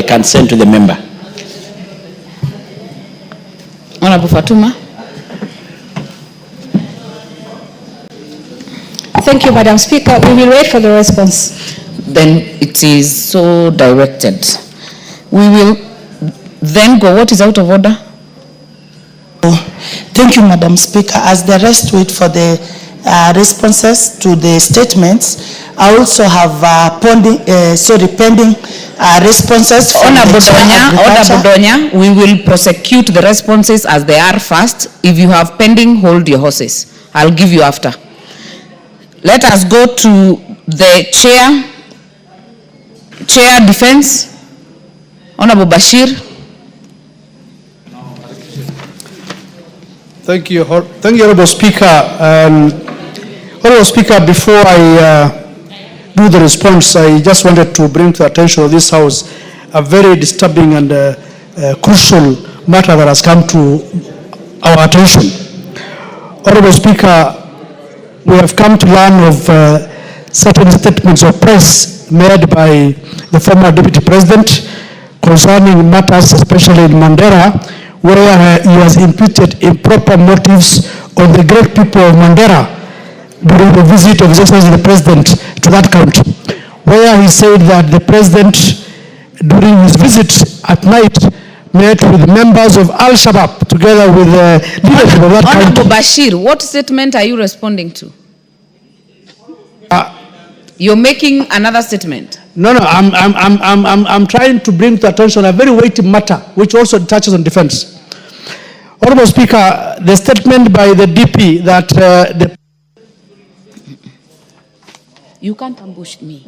can send to the member. Honorable Fatuma. Thank you, Madam Speaker. We will wait for the response. Then it is so directed. We will then go. What is out of order? Thank you, Madam Speaker. As the rest wait for the responses to the statements, I also have pending responses from Honorable Donya, we will prosecute the responses as they are first. If you have pending, hold your horses. I'll give you after. Let us go to the chair defense. Honorable Bashir. Thank you, Honorable Speaker. Honorable Speaker, before I do the response, I just wanted to bring to the attention of this House a very disturbing and crucial matter that has come to our attention. Honorable Speaker, we have come to learn of certain statements of press made by the former Deputy President concerning matters, especially in Mandera, where he has imputed improper motives on the great people of Mandera during the visit of His Excellency the President to that country, where he said that the President, during his visit at night, met with members of Al-Shabaab together with the leadership of that country. Honorable Bashir, what statement are you responding to? You're making another statement. No, I'm trying to bring to attention a very weighty matter which also touches on defense. Honorable Speaker, the statement by the DP that You can't ambush me.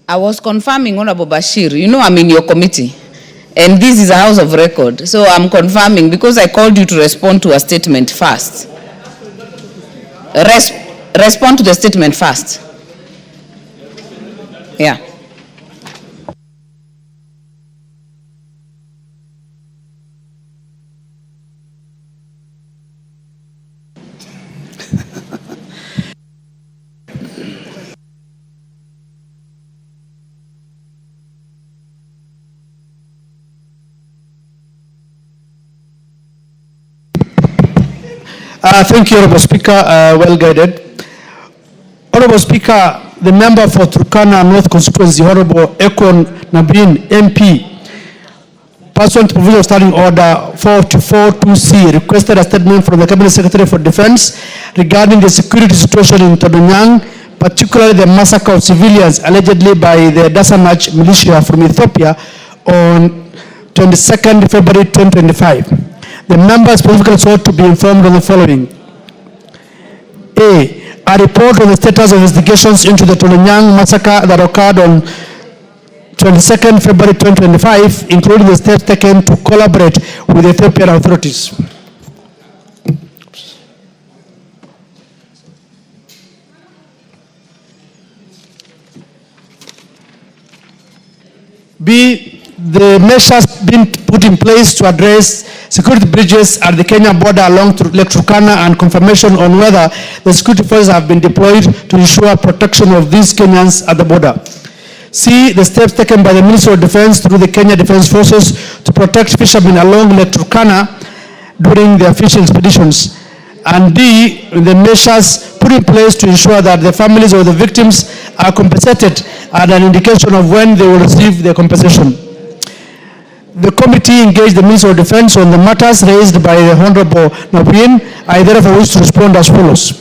I was confirming, Honorable Bashir, you know I'm in your committee, and this is a house of record, so I'm confirming because I called you to respond to a statement first. Respond to the statement first. Yeah. Thank you, Honorable Speaker. Well guided. Honorable Speaker, the member for Turkana North Constituency, Honorable Ekon Nabin, MP, pursuant to provision of Standing Order 442C, requested a statement from the Cabinet Secretary for Defense regarding the security situation in Todonyang, particularly the massacre of civilians allegedly by the Dasanach militia from Ethiopia on 22nd February 2025. The member specifically sought to be informed on the following. A report on the status of investigations into the Todonyang massacre that occurred on 22nd February 2025, including the steps taken to collaborate with the Ethiopian authorities. B, the measures being put in place to address security breaches at the Kenya border along Lake Turkana and confirmation on whether the security forces have been deployed to ensure protection of these Kenyans at the border. C, the steps taken by the Ministry of Defense through the Kenya Defense Forces to protect fishermen along Lake Turkana during their fishing expeditions. And D, the measures put in place to ensure that the families of the victims are compensated and an indication of when they will receive their compensation. The committee engaged the Minister of Defense on the matters raised by the Honorable Nabin. I therefore wish to respond as follows.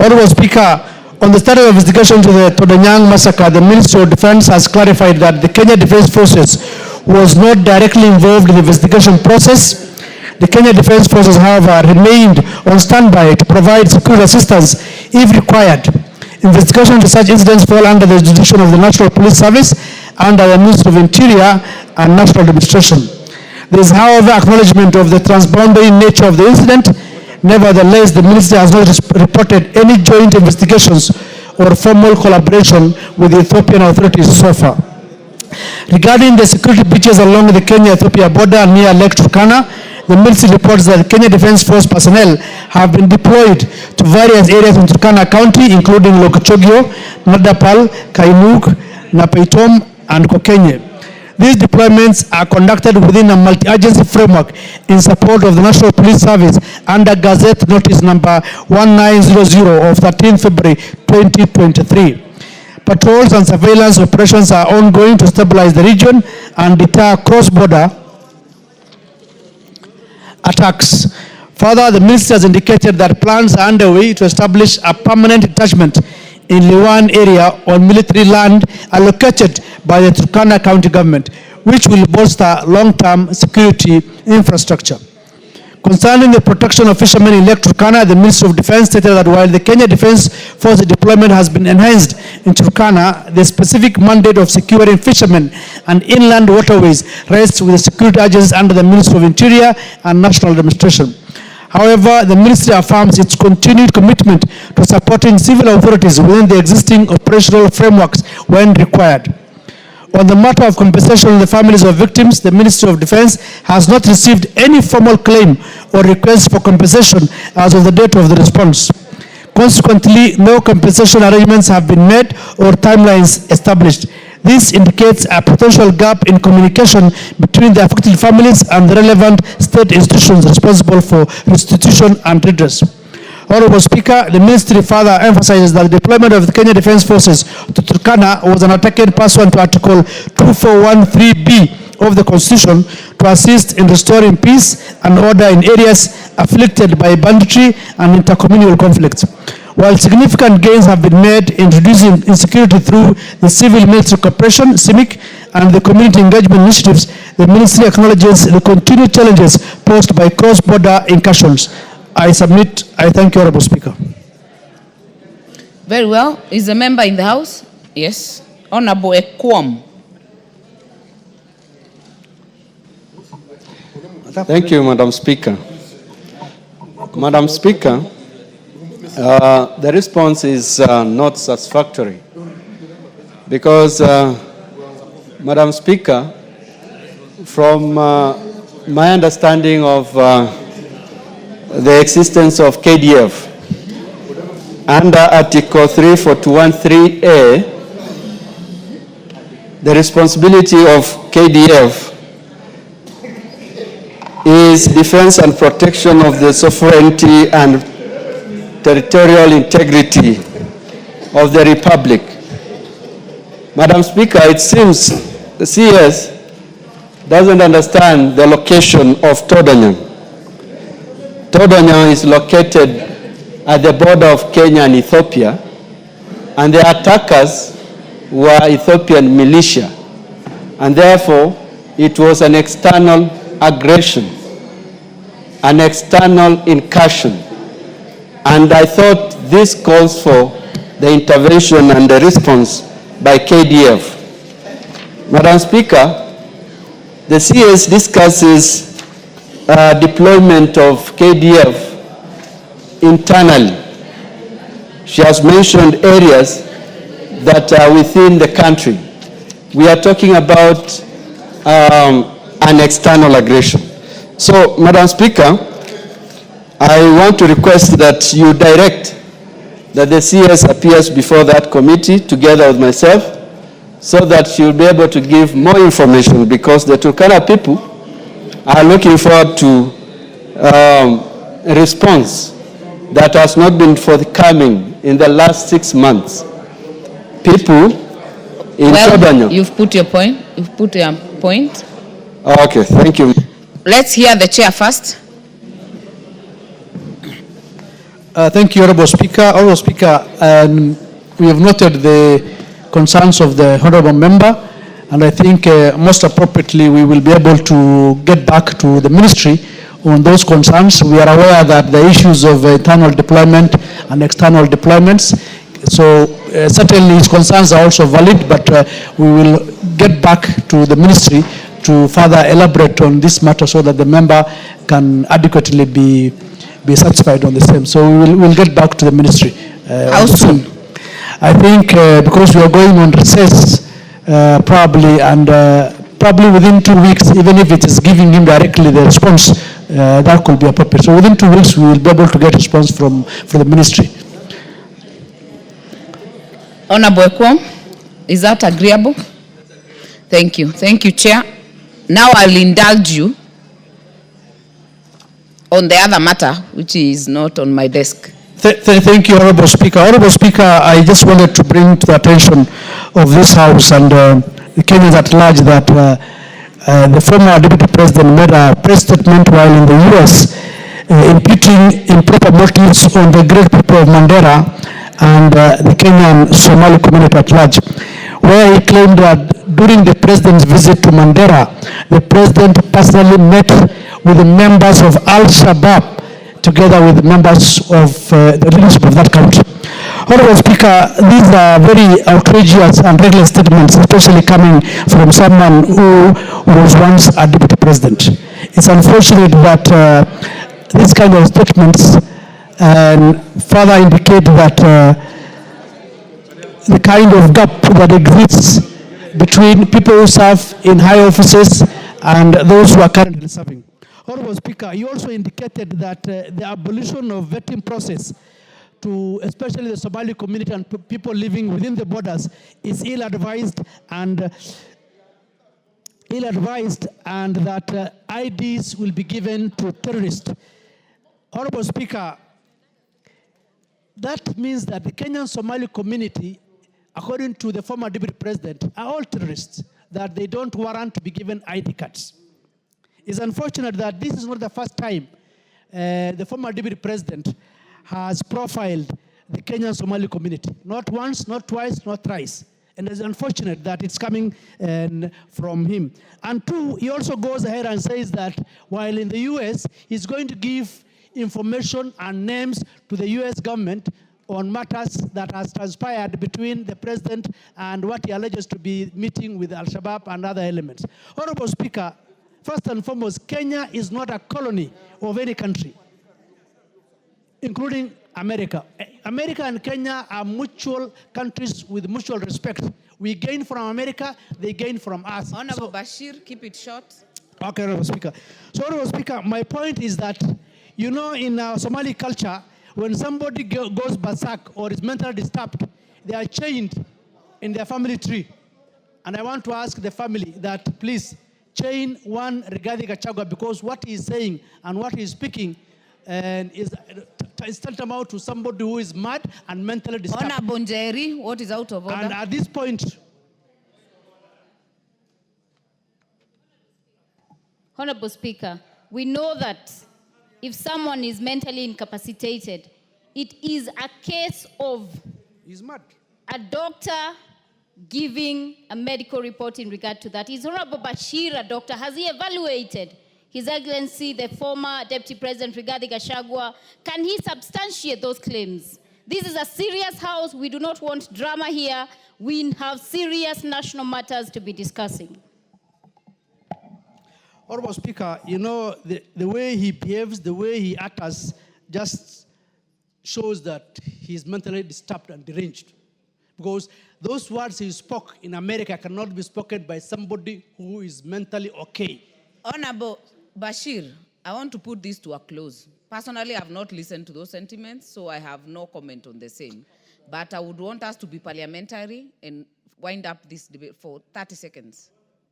Honorable Speaker, on the status of investigation to the Todonyang massacre, the Minister of Defense has clarified that the Kenya Defense Forces was not directly involved in the investigation process. The Kenya Defense Forces, however, remained on standby to provide security assistance if required. Investigation to such incidents fall under the jurisdiction of the National Police Service under the Ministry of Interior and National Administration. There is, however, acknowledgement of the transboundary nature of the incident. Nevertheless, the Ministry has not reported any joint investigations or formal collaboration with the Ethiopian authorities so far. Regarding the security breaches along the Kenya-Ethiopia border near Lake Turkana, the ministry reports that Kenya Defence Force personnel have been deployed to various areas in Turkana County, including Lokochogio, Nadapal, Kainuk, Napaitom, and Kokenye. These deployments are conducted within a multi-agency framework in support of the National Police Service under Gazette Notice number 1900 of 13 February 2023. Patrols and surveillance operations are ongoing to stabilize the region and deter cross-border attacks. Further, the ministry has indicated that plans are underway to establish a permanent detachment in Liwan area on military land allocated by the Turkana County government, which will bolster long-term security infrastructure. Concerning the protection of fishermen in Lake Turkana, the Ministry of Defense stated that while the Kenya Defence Force deployment has been enhanced in Turkana, the specific mandate of securing fishermen and inland waterways rests with the security agencies under the Ministry of Interior and National Administration. However, the ministry affirms its continued commitment to supporting civil authorities within the existing operational frameworks when required. On the matter of compensation to the families of victims, the Ministry of Defense has not received any formal claim or request for compensation as of the date of the response. Consequently, no compensation arrangements have been made or timelines established. This indicates a potential gap in communication between the affected families and the relevant state institutions responsible for restitution and redress. Honorable Speaker, the ministry further emphasizes that the deployment of the Kenya Defence Forces to Turkana was undertaken pursuant to Article 2413B of the Constitution to assist in restoring peace and order in areas afflicted by banditry and intercommunal conflicts. While significant gains have been made in reducing insecurity through the civil-military cooperation, CIMIC, and the community engagement initiatives, the ministry acknowledges the continued challenges posed by cross-border incursions. I submit. I thank you, Honorable Speaker. Very well. Is a member in the House? Yes. Honorable Ekwom. Thank you, Madam Speaker. Madam Speaker, the response is not satisfactory because, Madam Speaker, from my understanding of the existence of KDF under Article 3421(3)(a, the responsibility of KDF is defense and protection of the sovereignty and territorial integrity of the Republic. Madam Speaker, it seems the CS doesn't understand the location of Todonyang. Todonyang is located at the border of Kenya and Ethiopia, and the attackers were Ethiopian militia, and therefore it was an external aggression, an external incursion, and I thought this calls for the intervention and the response by KDF. Madam Speaker, the CS discusses deployment of KDF internally. She has mentioned areas that are within the country. We are talking about an external aggression. So, Madam Speaker, I want to request that you direct that the CS appears before that committee together with myself so that she will be able to give more information, because the Turkana people are looking forward to a response that has not been forthcoming in the last 6 months. People in Todonyang. You've put your point. You've put your point. Okay, thank you. Let's hear the chair first. Thank you, Honorable Speaker. Honorable Speaker, we have noted the concerns of the Honorable Member, and I think most appropriately we will be able to get back to the Ministry on those concerns. We are aware that the issues of internal deployment and external deployments, so certainly his concerns are also valid, but we will get back to the Ministry to further elaborate on this matter so that the member can adequately be satisfied on the same. So we'll get back to the Ministry. How soon? I think because we are going on recess probably, and probably within 2 weeks, even if it is giving him directly the response, that could be appropriate. So within 2 weeks, we will be able to get response from the ministry. Honorable Ekwom, is that agreeable? Thank you. Thank you, Chair. Now I'll indulge you on the other matter, which is not on my desk. Thank you, Honorable Speaker. Honorable Speaker, I just wanted to bring to the attention of this House and the Kenyans at large that the former Deputy President made a press statement while in the US imputing improper motives on the great people of Mandera and the Kenyan Somali community at large, where he claimed that during the president's visit to Mandera, the president personally met with the members of Al-Shabaab together with members of the leadership of that country. Honorable Speaker, these are very outrageous and reckless statements, especially coming from someone who was once a deputy president. It's unfortunate that these kind of statements further indicate that the kind of gap that exists between people who serve in high offices and those who are currently serving. Honorable Speaker, you also indicated that the abolition of vetting process to especially the Somali community and people living within the borders is ill-advised and that IDs will be given to terrorists. Honorable Speaker, that means that the Kenyan Somali community, according to the former deputy president, are all terrorists, that they don't warrant to be given ID cards. It's unfortunate that this is not the first time the former deputy president has profiled the Kenyan Somali community. Not once, not twice, not thrice. And it's unfortunate that it's coming from him. And two, he also goes ahead and says that while in the US, he's going to give information and names to the US government on matters that has transpired between the president and what he alleges to be meeting with Al-Shabaab and other elements. Honorable Speaker, first and foremost, Kenya is not a colony of any country, including America. America and Kenya are mutual countries with mutual respect. We gain from America, they gain from us. Honorable Bashir, keep it short. Okay, Honorable Speaker. So, Honorable Speaker, my point is that, you know, in our Somali culture, when somebody goes berserk or is mentally disturbed, they are chained in their family tree. And I want to ask the family that please chain one Rigathi Gachagua, because what he is saying and what he is speaking is tantamount to somebody who is mad and mentally disturbed. Honorable Njeri, what is out of order? And at this point, Honorable Speaker, we know that if someone is mentally incapacitated, it is a case of he's mad. a doctor giving a medical report in regard to that. Is Honorable Bashir a doctor? Has he evaluated His Excellency, the former Deputy President Rigathi Gachagua? Can he substantiate those claims? This is a serious house. We do not want drama here. We have serious national matters to be discussing. Honorable Speaker, you know, the way he behaves, the way he acts, just shows that he's mentally disturbed and deranged. Because those words he spoke in America cannot be spoken by somebody who is mentally okay. Honorable Bashir, I want to put this to a close. Personally, I have not listened to those sentiments, so I have no comment on the same. But I would want us to be parliamentary and wind up this debate for 30 seconds.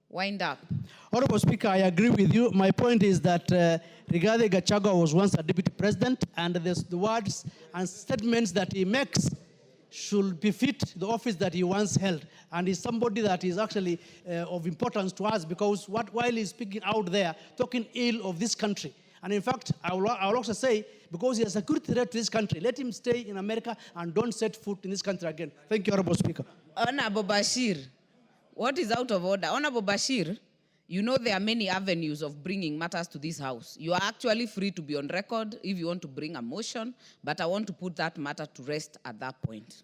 Wind up. Honorable Speaker, I agree with you. My point is that Rigathi Gachagua was once a deputy president, and the words and statements that he makes should befit the office that he once held. And is somebody that is actually of importance to us, because while he's speaking out there, talking ill of this country. And in fact, I will also say, because he is a security threat to this country, let him stay in America and don't set foot in this country again. Thank you, Honorable Speaker. Honorable Bashir, what is out of order? Honorable Bashir, you know there are many avenues of bringing matters to this house. You are actually free to be on record if you want to bring a motion, but I want to put that matter to rest at that point.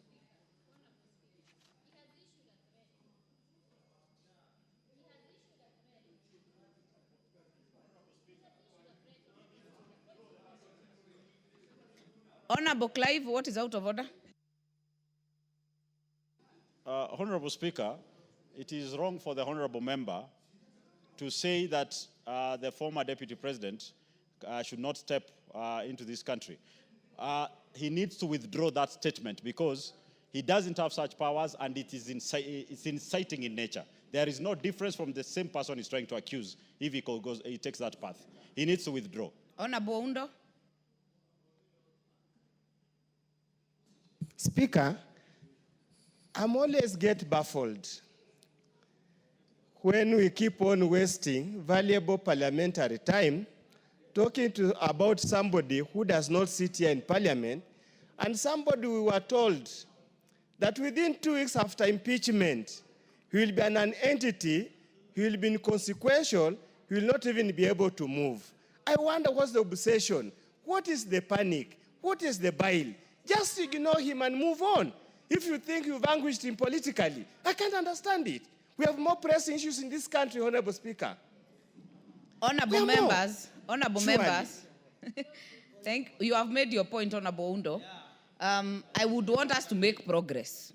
Honorable Clive, what is out of order? Honorable Speaker, it is wrong for the honorable member to say that the former deputy president should not step into this country. He needs to withdraw that statement because he doesn't have such powers and it's inciting in nature. There is no difference from the same person he's trying to accuse if he takes that path. He needs to withdraw. Honorable Undo. Speaker, I'm always get baffled when we keep on wasting valuable parliamentary time talking about somebody who does not sit here in parliament, and somebody we were told that within 2 weeks after impeachment, he will be an entity, he will be inconsequential, he will not even be able to move. I wonder what's the obsession? What is the panic? What is the bile? Just ignore him and move on. If you think you've vanquished him politically, I can't understand it. We have more pressing issues in this country, Honorable Speaker. Honorable members, you have made your point, Honorable Undo. I would want us to make progress.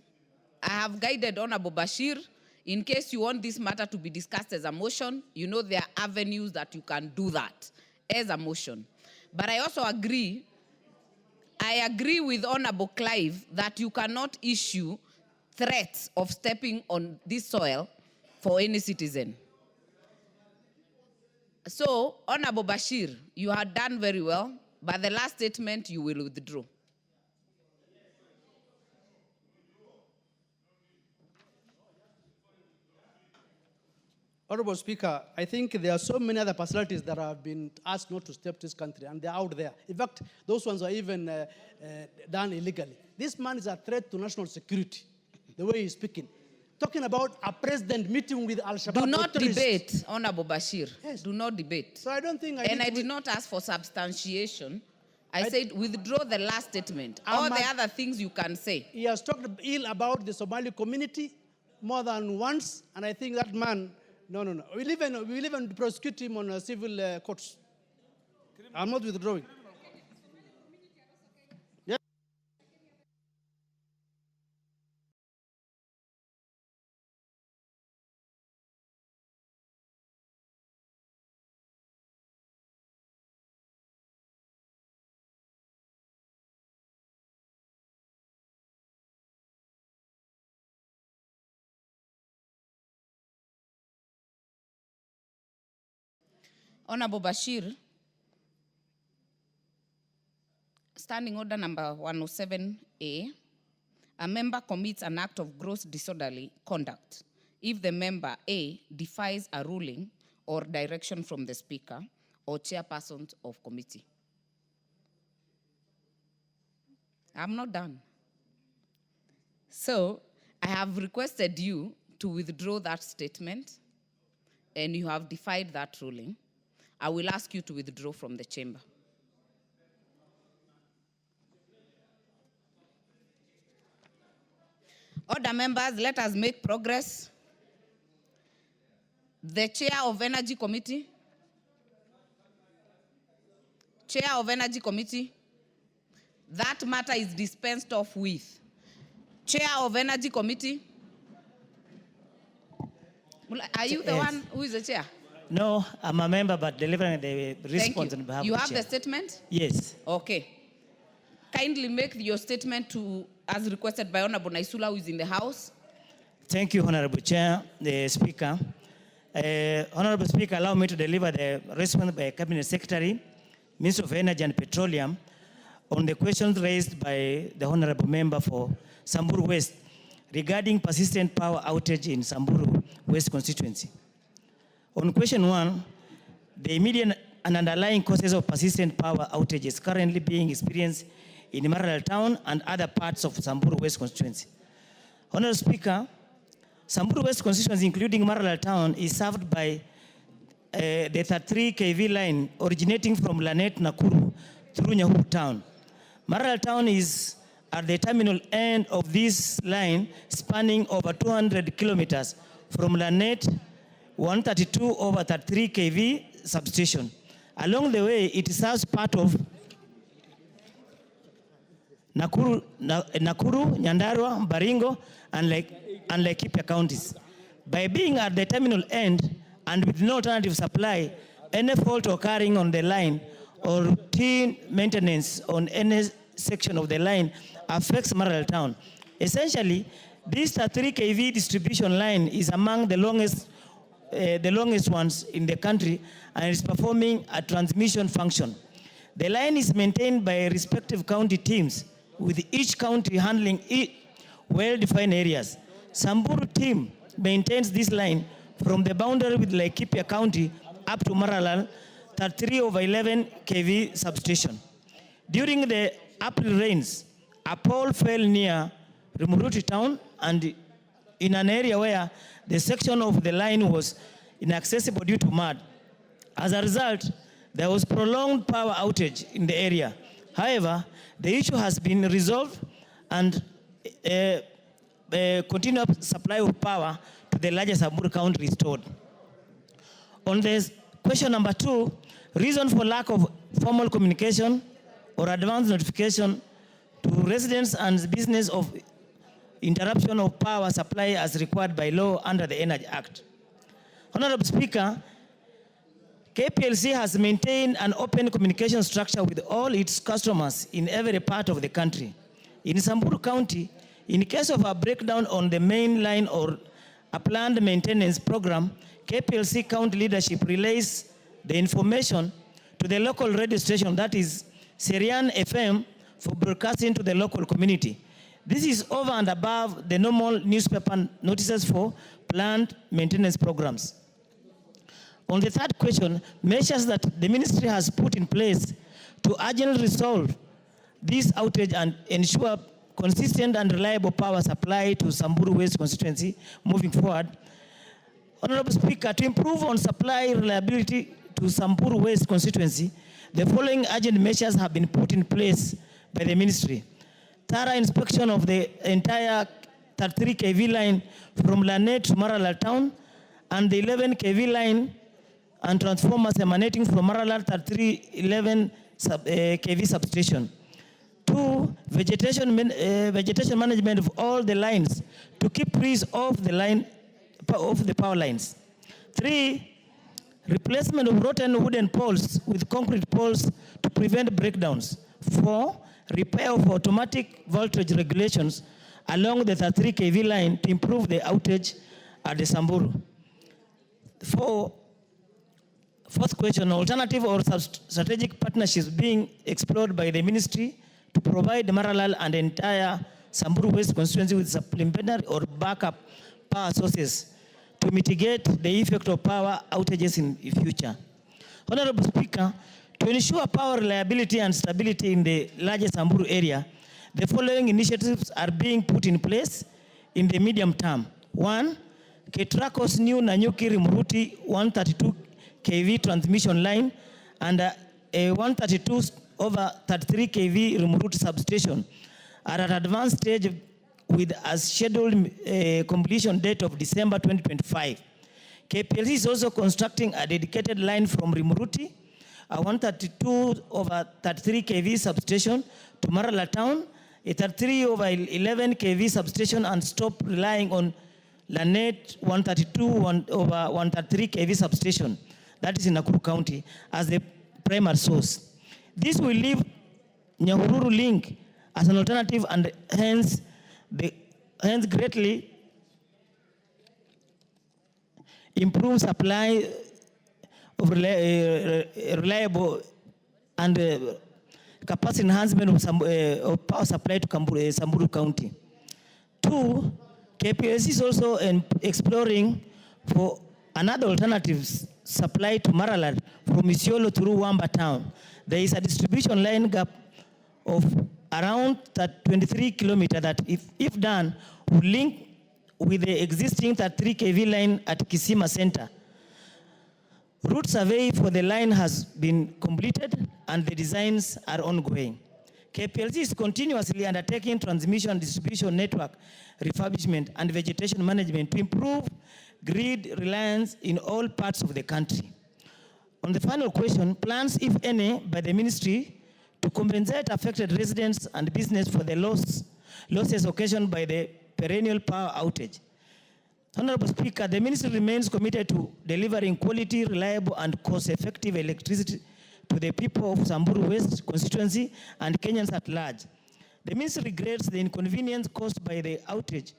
I have guided Honorable Bashir. In case you want this matter to be discussed as a motion, you know there are avenues that you can do that as a motion. But I also agree with Honorable Clive that you cannot issue threats of stepping on this soil for any citizen. So, Honorable Bashir, you had done very well, but the last statement you will withdraw. Honorable Speaker, I think there are so many other personalities that have been asked not to step to this country, and they're out there. In fact, those ones are even done illegally. This man is a threat to national security, the way he's speaking. Talking about a president meeting with Al-Shabaab. Do not debate, Honorable Bashir. Yes. Do not debate. So I don't think I did not ask for substantiation. I said withdraw the last statement. All the other things you can say. He has talked ill about the Somali community more than once, and I think that man, no. We'll even prosecute him on civil courts. I'm not withdrawing. Yeah. Honorable Bashir, Standing Order number 107A, a member commits an act of gross disorderly conduct if the member A defies a ruling or direction from the Speaker or chairperson of committee. I'm not done. So I have requested you to withdraw that statement, and you have defied that ruling. I will ask you to withdraw from the chamber. Order members, let us make progress. The Chair of Energy Committee. Chair of Energy Committee. That matter is dispensed off with. Chair of Energy Committee. Are you the one who is the chair? No, I'm a member, but delivering the response on behalf of the chair. You have the statement? Yes. Okay. Kindly make your statement as requested by Honorable Naisula, who is in the House. Thank you, Honorable Chair, the Speaker. Honorable Speaker, allow me to deliver the response by Cabinet Secretary, Minister of Energy and Petroleum, on the questions raised by the Honorable Member for Samburu West regarding persistent power outage in Samburu West constituency. On question 1, the immediate and underlying causes of persistent power outages currently being experienced in Maralal Town and other parts of Samburu West constituency. Honorable Speaker, Samburu West constituency, including Maralal Town, is served by the 33 kV line originating from Lanet, Nakuru through Nyahururu Town. Maralal Town is at the terminal end of this line, spanning over 200 kilometers from Lanet 132 over 33 kV substation. Along the way, it serves part of Nakuru, Nyandarua, Baringo, and Laikipia counties. By being at the terminal end and with no alternative supply, any fault occurring on the line or routine maintenance on any section of the line affects Maralal town. Essentially, this 33 kV distribution line is among the longest ones in the country and is performing a transmission function. The line is maintained by respective county teams, with each county handling well-defined areas. Samburu team maintains this line from the boundary with Laikipia County up to Maralal 33/11 kV substation. During the April rains, a pole fell near Rimuruti town and in an area where the section of the line was inaccessible due to mud. As a result, there was prolonged power outage in the area. However, the issue has been resolved and continuous supply of power to the largest Samburu county restored. On this question number 2, reason for lack of formal communication or advance notification to residents and business of interruption of power supply as required by law under the Energy Act. Honorable Speaker, KPLC has maintained an open communication structure with all its customers in every part of the country. In Samburu County, in case of a breakdown on the main line or a planned maintenance program, KPLC county leadership relays the information to the local radio station, that is Serian FM, for broadcasting to the local community. This is over and above the normal newspaper notices for planned maintenance programs. On the third question, measures that the ministry has put in place to urgently resolve this outage and ensure consistent and reliable power supply to Samburu West constituency moving forward. Honorable Speaker, to improve on supply reliability to Samburu West constituency, the following urgent measures have been put in place by the ministry. Thorough inspection of the entire 33 kV line from Lanet to Maralal town and the 11 kV line and transformers emanating from Maralal 3311 kV substation. 2, vegetation management of all the lines to keep trees off the power lines. 3, replacement of rotten wooden poles with concrete poles to prevent breakdowns. 4, repair of automatic voltage regulations along the 33 kV line to improve the outage at the Samburu. 4th question, alternative or strategic partnerships being explored by the ministry to provide Maralal and entire Samburu West constituency with supplementary or backup power sources to mitigate the effect of power outages in the future. Honorable Speaker, to ensure power reliability and stability in the largest Samburu area, the following initiatives are being put in place in the medium term. 1, Ketraco's new Nanyuki Rimuruti 132 kV transmission line and a 132/33 kV Rimuruti substation are at advanced stage with a scheduled completion date of December 2025. KPLC is also constructing a dedicated line from Rimuruti, a 132/33 kV substation to Maralal town, a 33/11 kV substation, and stop relying on Lanet 132/133 kV substation, that is in Nakuru County, as the primary source. This will leave Nyahururu link as an alternative and hence greatly improve supply of reliable and capacity enhancement of power supply to Samburu County. 2, KPLC is also exploring for another alternative supply to Maralal from Isiolo through Wamba town. There is a distribution line gap of around 23 kilometers that, if done, will link with the existing 33 kV line at Kisima Center. Route survey for the line has been completed and the designs are ongoing. KPLC is continuously undertaking transmission and distribution network refurbishment and vegetation management to improve grid reliance in all parts of the country. On the final question, plans, if any, by the ministry to compensate affected residents and business for the losses occasioned by the perennial power outage. Honorable Speaker, the ministry remains committed to delivering quality, reliable, and cost-effective electricity to the people of Samburu West constituency and Kenyans at large. The ministry regrets the inconvenience caused by the outage,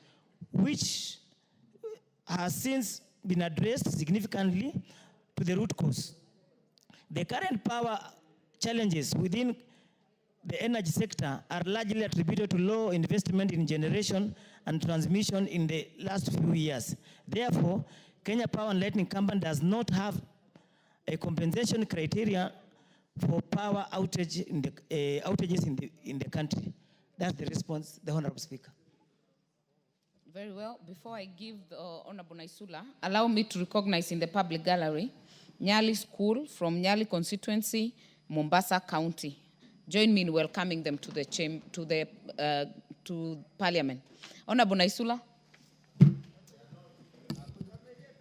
which has since been addressed significantly to the root cause. The current power challenges within the energy sector are largely attributed to low investment in generation and transmission in the last few years. Therefore, Kenya Power and Lighting Company does not have a compensation criteria for power outages in the country. That's the response, the Honorable Speaker. Very well. Before I give the Honorable Naisula, allow me to recognize in the public gallery Nyali School from Nyali constituency, Mombasa County. Join me in welcoming them to the to Parliament. Honorable Naisula.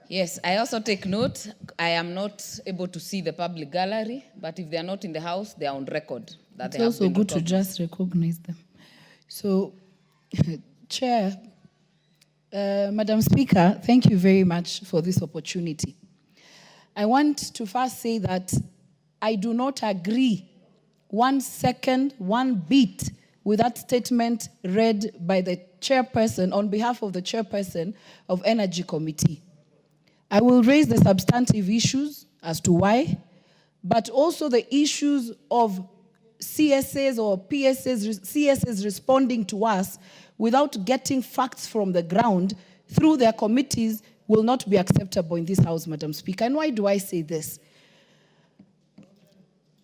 Yes, I also take note. I am not able to see the public gallery, but if they are not in the house, they are on record. It's also good to just recognize them. So, Chair, Madam Speaker, thank you very much for this opportunity. I want to first say that I do not agree 1 second, 1 bit with that statement read by the chairperson on behalf of the chairperson of Energy Committee. I will raise the substantive issues as to why, but also the issues of CSAs or PSAs, CSAs responding to us without getting facts from the ground through their committees will not be acceptable in this House, Madam Speaker. And why do I say this?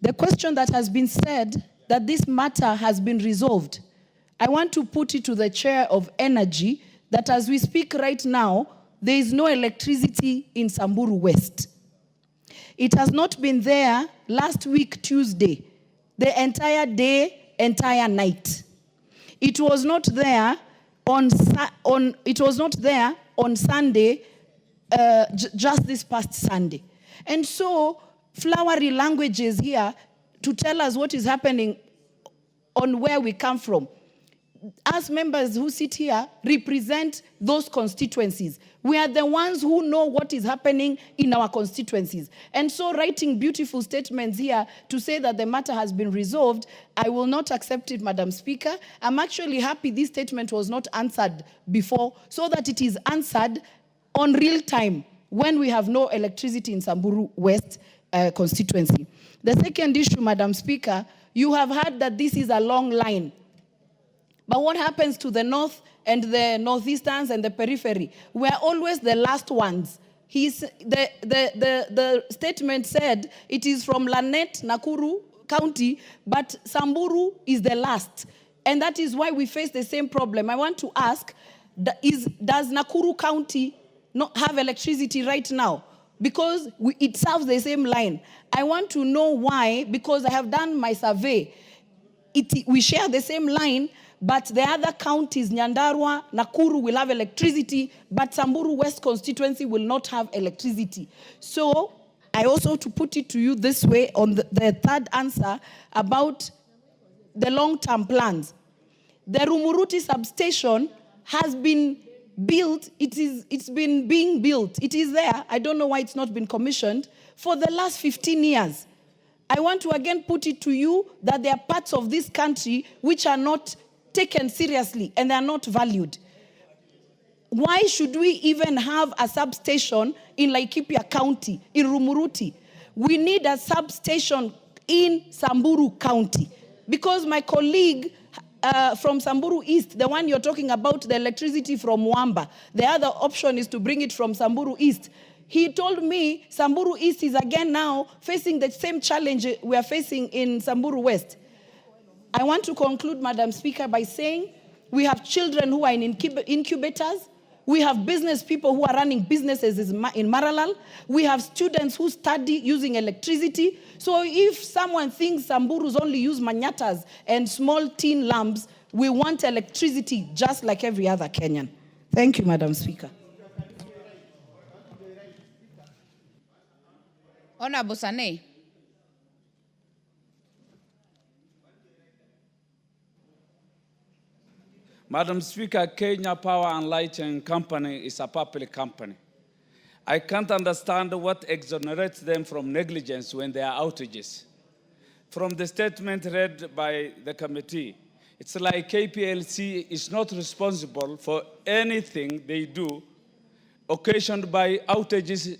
The question that has been said that this matter has been resolved, I want to put it to the Chair of Energy that as we speak right now, there is no electricity in Samburu West. It has not been there last week, Tuesday, the entire day, entire night. It was not there on Sunday, just this past Sunday. And so, flowery languages here to tell us what is happening on where we come from. As members who sit here represent those constituencies. We are the ones who know what is happening in our constituencies. And so writing beautiful statements here to say that the matter has been resolved, I will not accept it, Madam Speaker. I'm actually happy this statement was not answered before, so that it is answered on real time when we have no electricity in Samburu West constituency. The second issue, Madam Speaker, you have heard that this is a long line. But what happens to the north and the northeasterns and the periphery? We're always the last ones. The statement said it is from Lanet, Nakuru County, but Samburu is the last. And that is why we face the same problem. I want to ask, does Nakuru County not have electricity right now? Because it serves the same line. I want to know why, because I have done my survey. We share the same line, but the other counties, Nyandarua, Nakuru, will have electricity, but Samburu West constituency will not have electricity. So I also to put it to you this way on the third answer about the long-term plans. The Rumuruti substation has been built. It's been being built. It is there. I don't know why it's not been commissioned for the last 15 years. I want to again put it to you that there are parts of this country which are not taken seriously and they are not valued. Why should we even have a substation in Laikipia County, in Rumuruti? We need a substation in Samburu County. Because my colleague from Samburu East, the one you're talking about, the electricity from Wamba, the other option is to bring it from Samburu East. He told me Samburu East is again now facing the same challenge we are facing in Samburu West. I want to conclude, Madam Speaker, by saying we have children who are in incubators. We have business people who are running businesses in Maralal. We have students who study using electricity. So if someone thinks Samburus only use manyatas and small tin lamps, we want electricity just like every other Kenyan. Thank you, Madam Speaker. Honorable Sane. Madam Speaker, Kenya Power and Lighting Company is a public company. I can't understand what exonerates them from negligence when there are outages. From the statement read by the committee, it's like KPLC is not responsible for anything they do occasioned by outages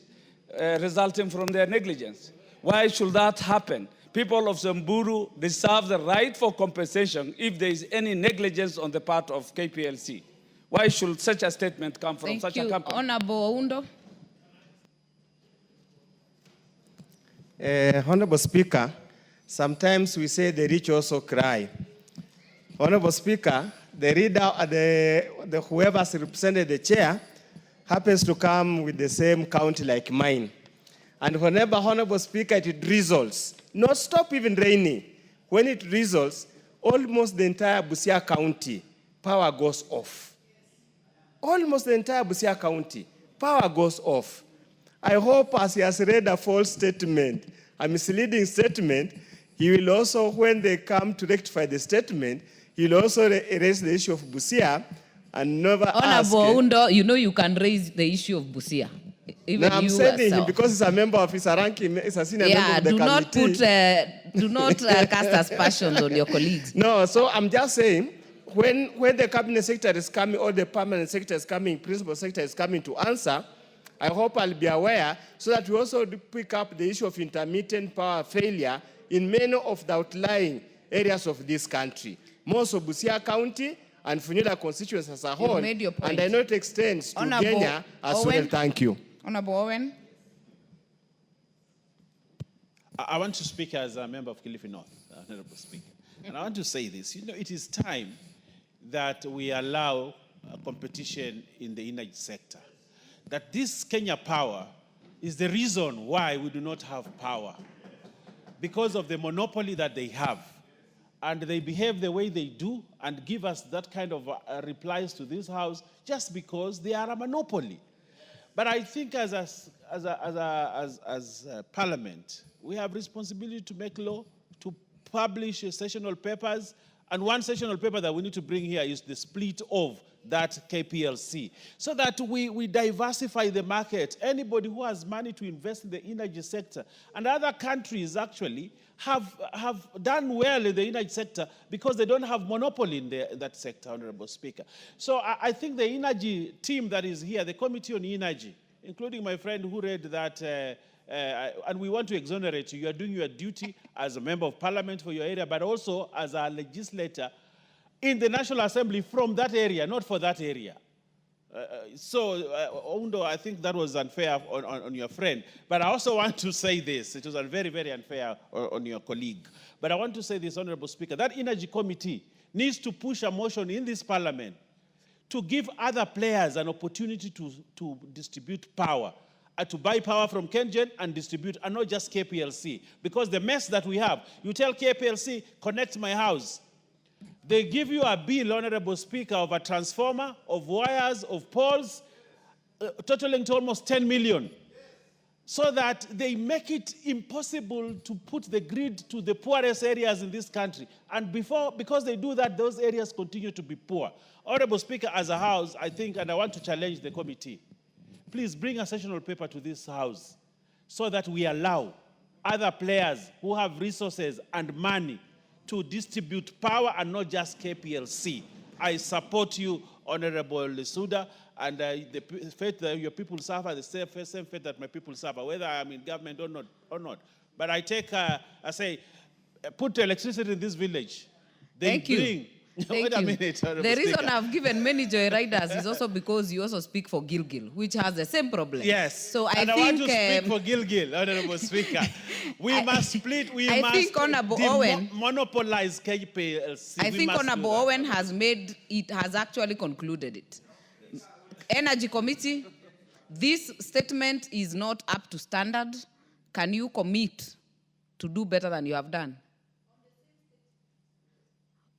resulting from their negligence. Why should that happen? People of Samburu deserve the right for compensation if there is any negligence on the part of KPLC. Why should such a statement come from such a company? Honorable Oundo. Honorable Speaker, sometimes we say the rich also cry. Honorable Speaker, the reader, whoever has represented the chair happens to come with the same county like mine. And whenever, Honorable Speaker, it drizzles, not stop even raining, when it drizzles, almost the entire Busia County, power goes off. Almost the entire Busia County, power goes off. I hope as he has read a false statement, a misleading statement, he will also, when they come to rectify the statement, he will also raise the issue of Busia and never ask. Honorable Oundo, you know you can raise the issue of Busia. Even no, I'm sending him because he's a member of his ranking, he's a senior member of the committee. Do not cast aspersions on your colleagues. No, so I'm just saying, when the cabinet secretary is coming or the permanent secretary is coming, principal secretary is coming to answer, I hope I'll be aware so that we also pick up the issue of intermittent power failure in many of the outlying areas of this country. Most of Busia County and Funyula constituency as a whole, and I know it extends to Kenya as well. Thank you. Honorable Owen. I want to speak as a member of Kilifi North, Honorable Speaker. And I want to say this. You know, it is time that we allow competition in the energy sector. That this Kenya Power is the reason why we do not have power. Because of the monopoly that they have. And they behave the way they do and give us that kind of replies to this House just because they are a monopoly. But I think as a Parliament, we have responsibility to make law, to publish sessional papers, and one sessional paper that we need to bring here is the split of that KPLC, so that we diversify the market. Anybody who has money to invest in the energy sector, and other countries actually have done well in the energy sector because they don't have monopoly in that sector, Honorable Speaker. So I think the energy team that is here, the Committee on Energy, including my friend who read that, and we want to exonerate you. You are doing your duty as a member of Parliament for your area, but also as a legislator in the National Assembly from that area, not for that area. Oundo, I think that was unfair on your friend. But I also want to say this. It was very, very unfair on your colleague. But I want to say this, Honorable Speaker. That Energy Committee needs to push a motion in this Parliament to give other players an opportunity to distribute power, to buy power from KenGen and distribute, and not just KPLC. Because the mess that we have, you tell KPLC, connect my house. They give you a bill, Honorable Speaker, of a transformer, of wires, of poles, totaling to almost 10 million. So that they make it impossible to put the grid to the poorest areas in this country. And because they do that, those areas continue to be poor. Honorable Speaker, as a House, I think, and I want to challenge the committee, please bring a sessional paper to this House so that we allow other players who have resources and money to distribute power and not just KPLC. I support you, Honorable Lesuda, and the faith that your people suffer, the same faith that my people suffer, whether I'm in government or not. But I say, put electricity in this village. Thank you. Wait a minute, the reason I've given many joyriders is also because you also speak for Gilgil, which has the same problem. Yes. So I want to speak for Gilgil, Honorable Speaker. We must split. We must monopolize KPLC. I think Honorable Owen has actually concluded it. Energy Committee, this statement is not up to standard. Can you commit to do better than you have done?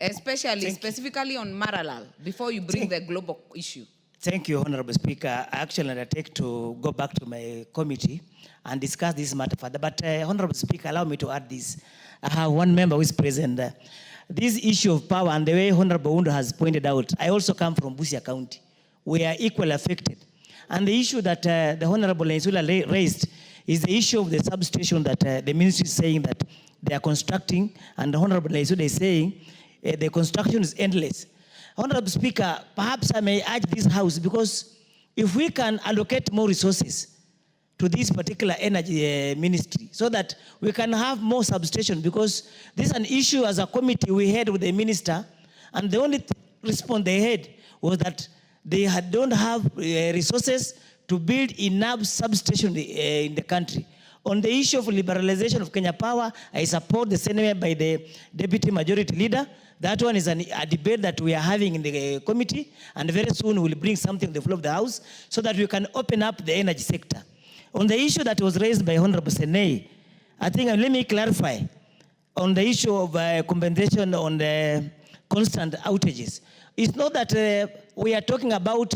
Specifically on Maralal, before you bring the global issue. Thank you, Honorable Speaker. I actually undertake to go back to my committee and discuss this matter further. But Honorable Speaker, allow me to add this. I have one member who is present. this issue of power and the way Honorable Undo has pointed out, I also come from Busia County. We are equally affected. And the issue that the Honorable Insula raised is the issue of the substation that the ministry is saying that they are constructing, and the Honorable Insula is saying the construction is endless. Honorable Speaker, perhaps I may urge this House, because if we can allocate more resources to this particular energy ministry so that we can have more substation, because this is an issue as a committee we had with the minister, and the only response they had was that they don't have resources to build enough substation in the country. On the issue of liberalization of Kenya Power, I support the sentiment by the Deputy Majority Leader. That one is a debate that we are having in the committee, and very soon we'll bring something to the floor of the House so that we can open up the energy sector. On the issue that was raised by Honorable Senei, I think, let me clarify, on the issue of compensation on the constant outages. It's not that we are talking about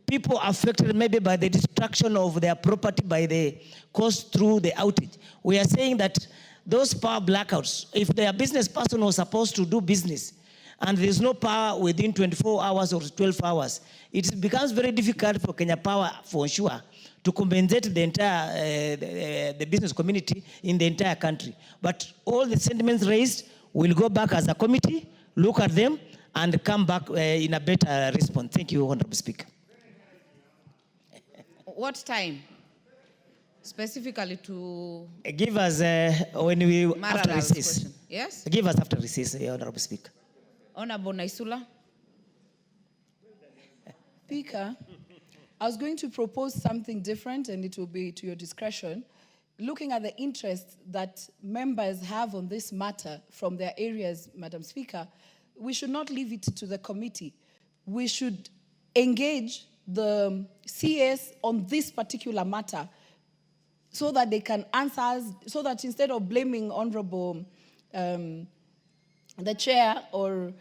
people affected maybe by the destruction of their property by the cost through the outage. We are saying that those power blackouts, if their business person was supposed to do business and there's no power within 24 hours or 12 hours, it becomes very difficult for Kenya Power, for sure, to compensate the entire the business community in the entire country. But all the sentiments raised will go back as a committee, look at them, and come back in a better response. Thank you, Honorable Speaker. What time? Specifically to... Give us when we, after recess. Question. Yes? Give us after recess, Honorable Speaker. Honorable Naisula. Speaker, I was going to propose something different, and it will be to your discretion. Looking at the interest that members have on this matter from their areas, Madam Speaker, we should not leave it to the committee. We should engage the CS on this particular matter so that they can answer us, so that instead of blaming Honorable the Chair or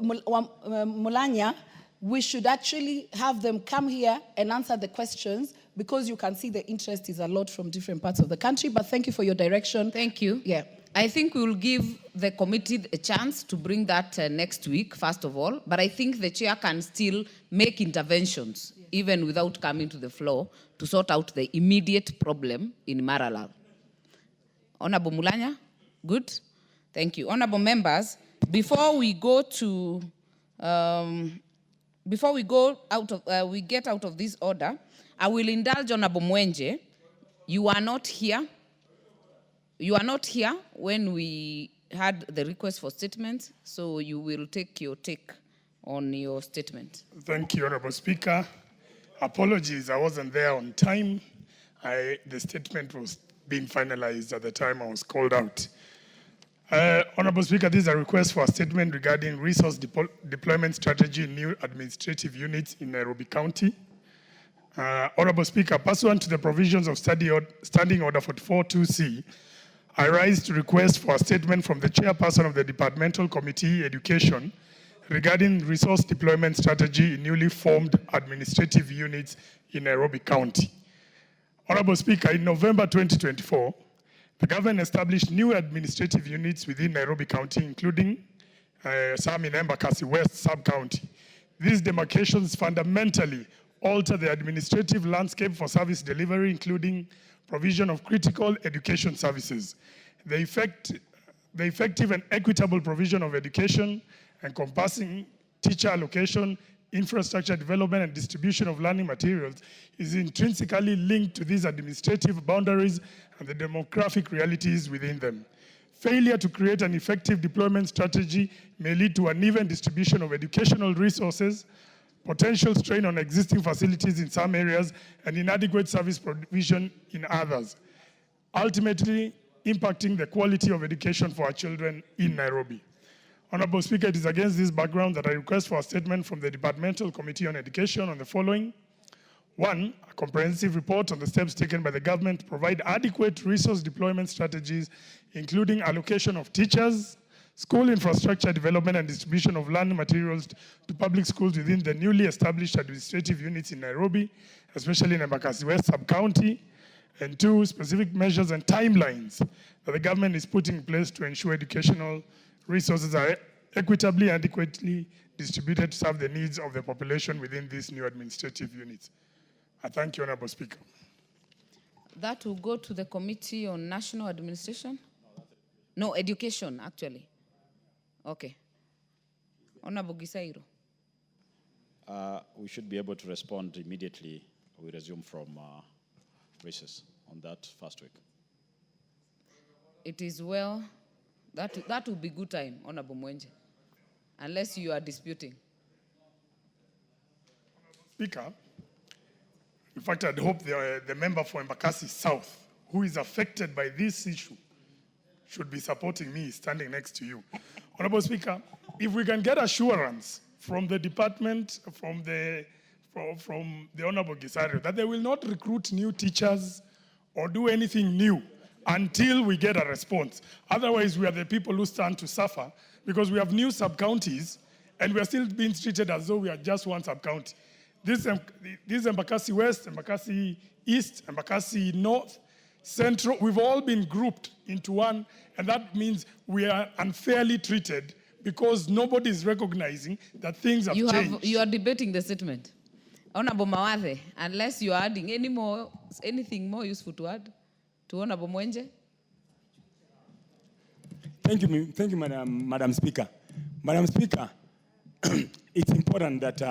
Mulanya, we should actually have them come here and answer the questions, because you can see the interest is a lot from different parts of the country. But thank you for your direction. Thank you. Yeah. I think we will give the committee a chance to bring that next week, first of all. But I think the chair can still make interventions, even without coming to the floor, to sort out the immediate problem in Maralal. Honorable Mulanya, good. Thank you. Honorable members, before we go to... before we go out of, we get out of this order, I will indulge Honorable Mwenje. You are not here. You are not here when we had the request for statements, so you will take your take on your statement. Thank you, Honorable Speaker. Apologies, I wasn't there on time. The statement was being finalized at the time I was called out. Honorable Speaker, this is a request for a statement regarding resource deployment strategy in new administrative units in Nairobi County. Honorable Speaker, pursuant to the provisions of Standing Order 44-2C, I rise to request for a statement from the chairperson of the Departmental Committee Education regarding resource deployment strategy in newly formed administrative units in Nairobi County. Honorable Speaker, in November 2024, the government established new administrative units within Nairobi County, including some in Embakasi West Sub-County. These demarcations fundamentally alter the administrative landscape for service delivery, including provision of critical education services. The effective and equitable provision of education, encompassing teacher allocation, infrastructure development, and distribution of learning materials is intrinsically linked to these administrative boundaries and the demographic realities within them. Failure to create an effective deployment strategy may lead to uneven distribution of educational resources, potential strain on existing facilities in some areas, and inadequate service provision in others, ultimately impacting the quality of education for our children in Nairobi. Honorable Speaker, it is against this background that I request for a statement from the Departmental Committee on Education on the following. 1, a comprehensive report on the steps taken by the government to provide adequate resource deployment strategies, including allocation of teachers, school infrastructure development, and distribution of learning materials to public schools within the newly established administrative units in Nairobi, especially in Embakasi West Sub-County. And 2, specific measures and timelines that the government is putting in place to ensure educational resources are equitably and adequately distributed to serve the needs of the population within these new administrative units. I thank you, Honorable Speaker. That will go to the Committee on National Administration? No, Education, actually. Okay. Honorable Gisairo. We should be able to respond immediately. We resume from recess on that first week. It is well. That will be good time, Honorable Mwenje, unless you are disputing. Speaker, in fact, I'd hope the member for Embakasi South, who is affected by this issue, should be supporting me standing next to you. Honorable Speaker, if we can get assurance from the department, from the Honorable Gisario, that they will not recruit new teachers or do anything new until we get a response. Otherwise, we are the people who stand to suffer because we have new sub-counties and we are still being treated as though we are just one sub-county. This Embakasi West, Embakasi East, Embakasi North, Central, we've all been grouped into one, and that means we are unfairly treated because nobody is recognizing that things have changed. You are debating the statement. Honorable Mawathe, unless you are adding anything more useful to add to Honorable Mwenje. Thank you, Madam Speaker. Madam Speaker, it's important that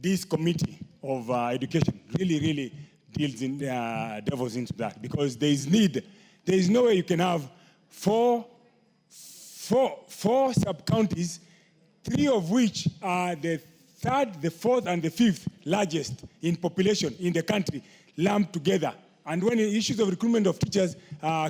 this committee of education really deals in devils into that, because there is need. There is no way you can have four sub-counties, 3 of which are the 3rd, the 4th, and the 5th largest in population in the country, lumped together. And when the issues of recruitment of teachers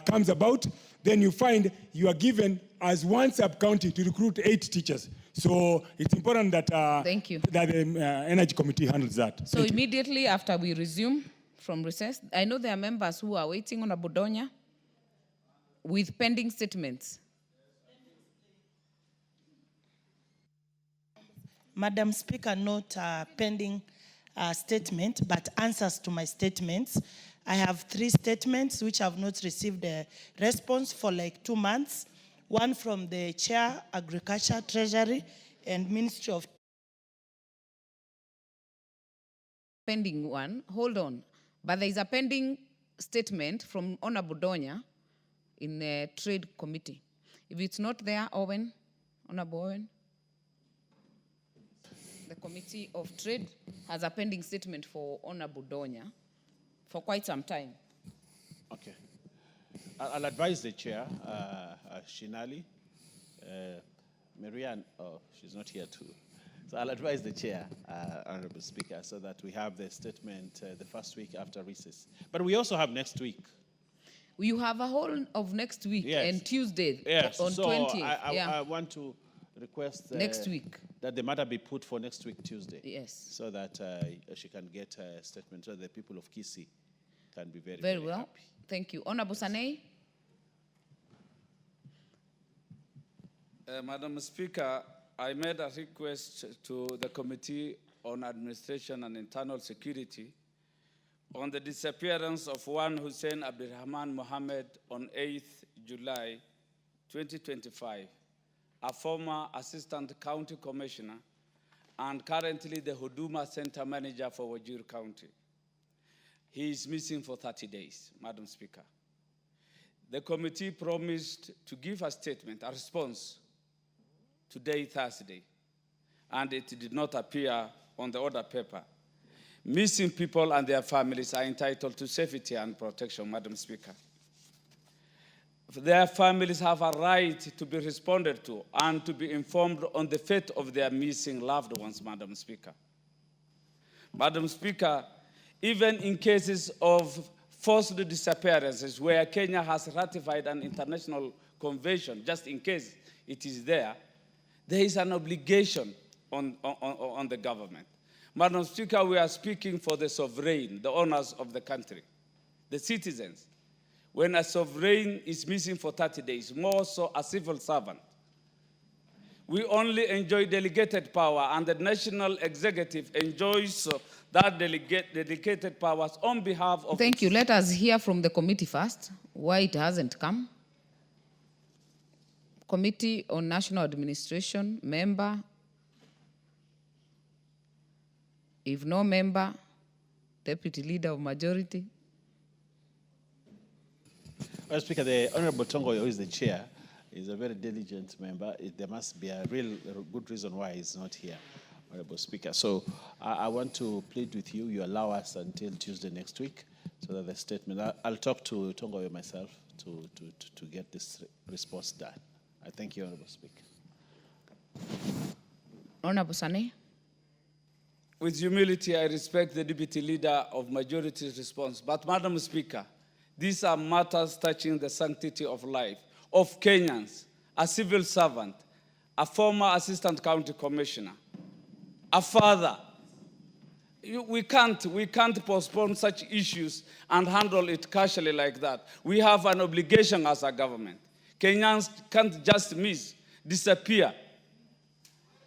comes about, then you find you are given as one sub-county to recruit 8 teachers. So it's important that, Thank you. that the Energy Committee handles that. So immediately after we resume from recess, I know there are members who are waiting on Abudonya with pending statements. Madam Speaker, not pending statement, but answers to my statements. I have 3 statements which have not received a response for like 2 months. One from the Chair, Agriculture, Treasury, and Ministry of... Pending one, hold on. But there is a pending statement from Honorable Donya in the Trade Committee. If it's not there, Owen, Honorable Owen. The Committee of Trade has a pending statement for Honorable Donya for quite some time. Okay. I'll advise the chair, Shinali, Marianne, oh, she's not here too. So I'll advise the chair, Honorable Speaker, so that we have the statement the first week after recess. But we also have next week. You have a whole of next week, yes, and Tuesday, yes, on so 20th. I want to request next week that the matter be put for next week, Tuesday. Yes. So that she can get a statement, so the people of Kisii can be very, very well. happy. Thank you. Honorable Sanei. Madam Speaker, I made a request to the Committee on Administration and Internal Security on the disappearance of one Hussein Abdurrahman Mohammed on 8th July 2025, a former Assistant County Commissioner and currently the Huduma Center Manager for Wajir County. He is missing for 30 days, Madam Speaker. The committee promised to give a statement, a response, today, Thursday, and it did not appear on the order paper. Missing people and their families are entitled to safety and protection, Madam Speaker. Their families have a right to be responded to and to be informed on the fate of their missing loved ones, Madam Speaker. Madam Speaker, even in cases of forced disappearances where Kenya has ratified an international convention, just in case it is there is an obligation on the government. Madam Speaker, we are speaking for the sovereign, the owners of the country, the citizens. When a sovereign is missing for 30 days, more so a civil servant, we only enjoy delegated power, and the national executive enjoys that delegated powers on behalf of... Thank you. Let us hear from the committee first, why it hasn't come. Committee on National Administration, member? If no member, Deputy Leader of Majority? Well, Speaker, the Honorable Tongoyo, who is the chair, is a very diligent member. There must be a good reason why he's not here, Honorable Speaker. So I want to plead with you, you allow us until Tuesday next week, so that the statement, I'll talk to Tongoyo myself to get this response done. I thank you, Honorable Speaker. Honorable Sane? With humility, I respect the Deputy Leader of Majority's response. But, Madam Speaker, these are matters touching the sanctity of life of Kenyans, a civil servant, a former Assistant County Commissioner, a father. We can't postpone such issues and handle it casually like that. We have an obligation as a government. Kenyans can't just disappear.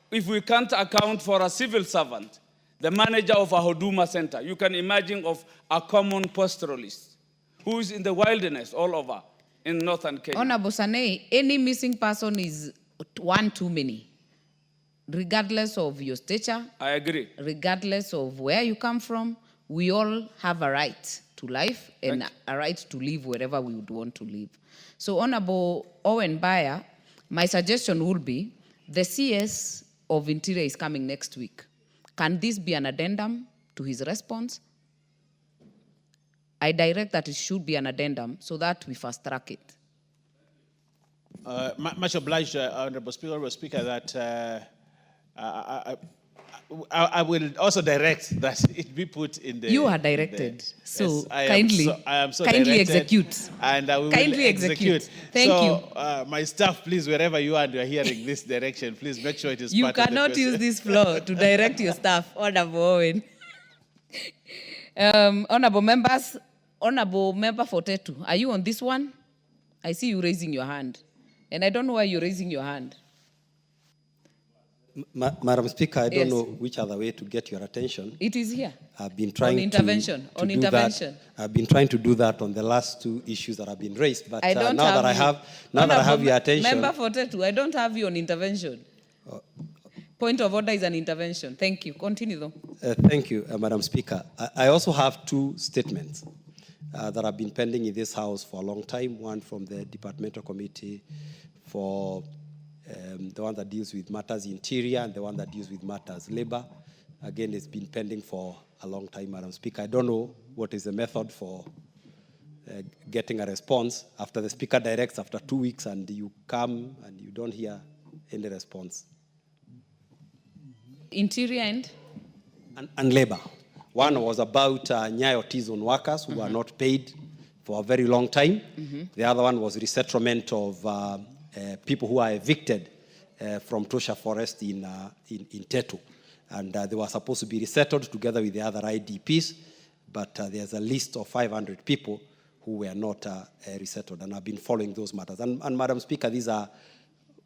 If we can't account for a civil servant, the manager of a Huduma center, you can imagine of a common pastoralist who is in the wilderness all over in northern Kenya. Honorable Sane, any missing person is one too many. Regardless of your stature. I agree. Regardless of where you come from, we all have a right to life and a right to live wherever we would want to live. So Honorable Owen Bayer, my suggestion would be the CS of Interior is coming next week. Can this be an addendum to his response? I direct that it should be an addendum so that we fast track it. Much obliged, Honorable Speaker, that I will also direct that it be put in the... You are directed, so yes, I am so kindly directed, execute. And I will kindly execute. Thank you. My staff, please, wherever you are and you are hearing this direction, please make sure it is you part of the cannot use this floor to direct your staff, Honorable Owen. Honorable members, Honorable Member Fortetu, are you on this one? I see you raising your hand. And I don't know why you're raising your hand. Madam Speaker, I don't know which other way to get your attention. It is here. I've been trying on intervention. to do that. I've been trying to do that on the last two issues that have been raised. But now that I have your attention. Member Fortetu, I don't have you on intervention. Point of order is an intervention. Thank you. Continue though. Thank you, Madam Speaker. I also have two statements that have been pending in this House for a long time. One from the Departmental Committee for the one that deals with matters interior and the one that deals with matters labor. Again, it's been pending for a long time, Madam Speaker. I don't know what is the method for getting a response after the Speaker directs after 2 weeks and you come and you don't hear any response. Interior and labor. One was about Nyayo T-zone workers who are not paid for a very long time. The other one was resettlement of people who are evicted from Tosha Forest in Tetu. And they were supposed to be resettled together with the other IDPs, but there's a list of 500 people who were not resettled, and I've been following those matters. And Madam Speaker, these are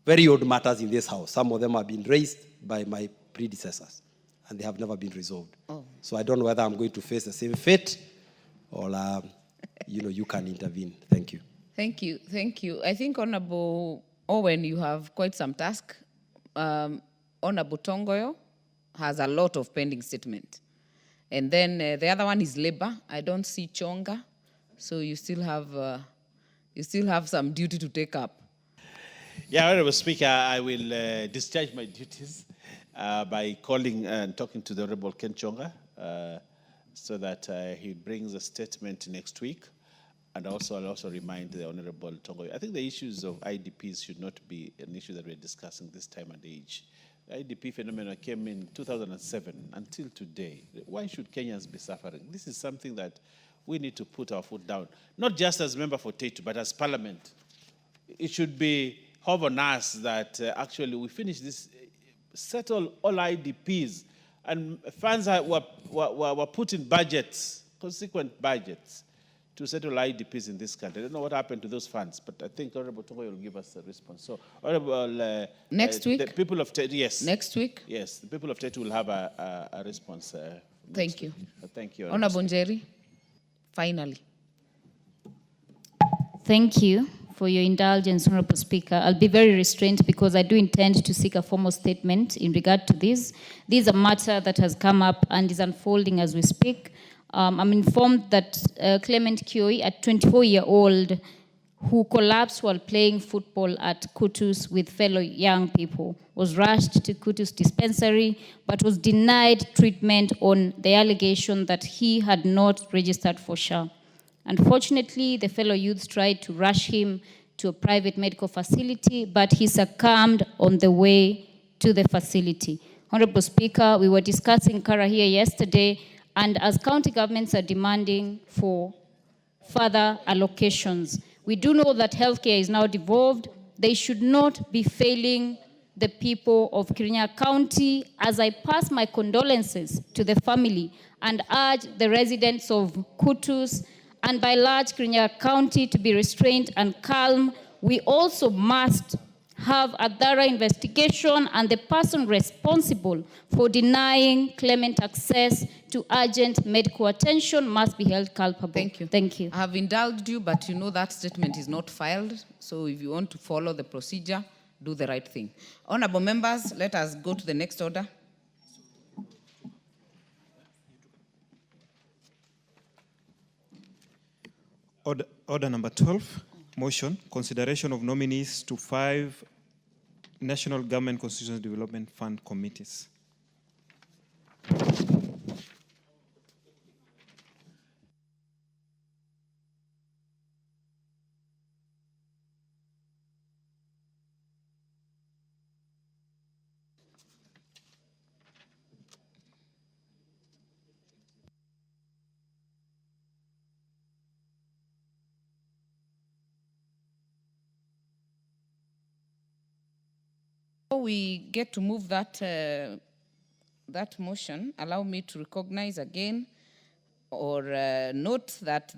very old matters in this House. Some of them have been raised by my predecessors, and they have never been resolved. So I don't know whether I'm going to face the same fate or, you can intervene. Thank you. Thank you. Thank you. I think, Honorable Owen, you have quite some task. Honorable Tongoyo has a lot of pending statement. And then the other one is labor. I don't see Chonga. So you still have some duty to take up. Yeah, Honorable Speaker, I will discharge my duties by calling and talking to the Honorable Ken Chonga so that he brings a statement next week. And I'll also remind the Honorable Tongoyo. I think the issues of IDPs should not be an issue that we're discussing this time and age. The IDP phenomenon came in 2007 until today. Why should Kenyans be suffering? This is something that we need to put our foot down, not just as member for Tetu, but as Parliament. It should be on us that actually we finish this, settle all IDPs, and funds were put in budgets, consequent budgets, to settle IDPs in this country. I don't know what happened to those funds, but I think Honorable Tongoyo will give us a response. So, Honorable... next week? The people of Tetu, yes. Next week? Yes, the people of Tetu will have a response. Thank you. Thank you. Honorable Njeri, finally. Thank you for your indulgence, Honorable Speaker. I'll be very restrained because I do intend to seek a formal statement in regard to this. This is a matter that has come up and is unfolding as we speak. I'm informed that Clement Kioi, a 24-year-old who collapsed while playing football at Kutus with fellow young people, was rushed to Kutus dispensary, but was denied treatment on the allegation that he had not registered for SHA. Unfortunately, the fellow youths tried to rush him to a private medical facility, but he succumbed on the way to the facility. Honorable Speaker, we were discussing Kara here yesterday, and as county governments are demanding for further allocations, we do know that healthcare is now devolved. They should not be failing the people of Kirinyaga County. As I pass my condolences to the family and urge the residents of Kutus and by large Kirinyaga County to be restrained and calm, we also must have a thorough investigation, and the person responsible for denying Clement access to urgent medical attention must be held culpable. Thank you. Thank you. I have indulged you, but you know that statement is not filed. So if you want to follow the procedure, do the right thing. Honorable members, let us go to the next order. Order number 12, motion, consideration of nominees to 5 National Government Constituency Development Fund committees. Before we get to move that, that motion, allow me to recognize again or note that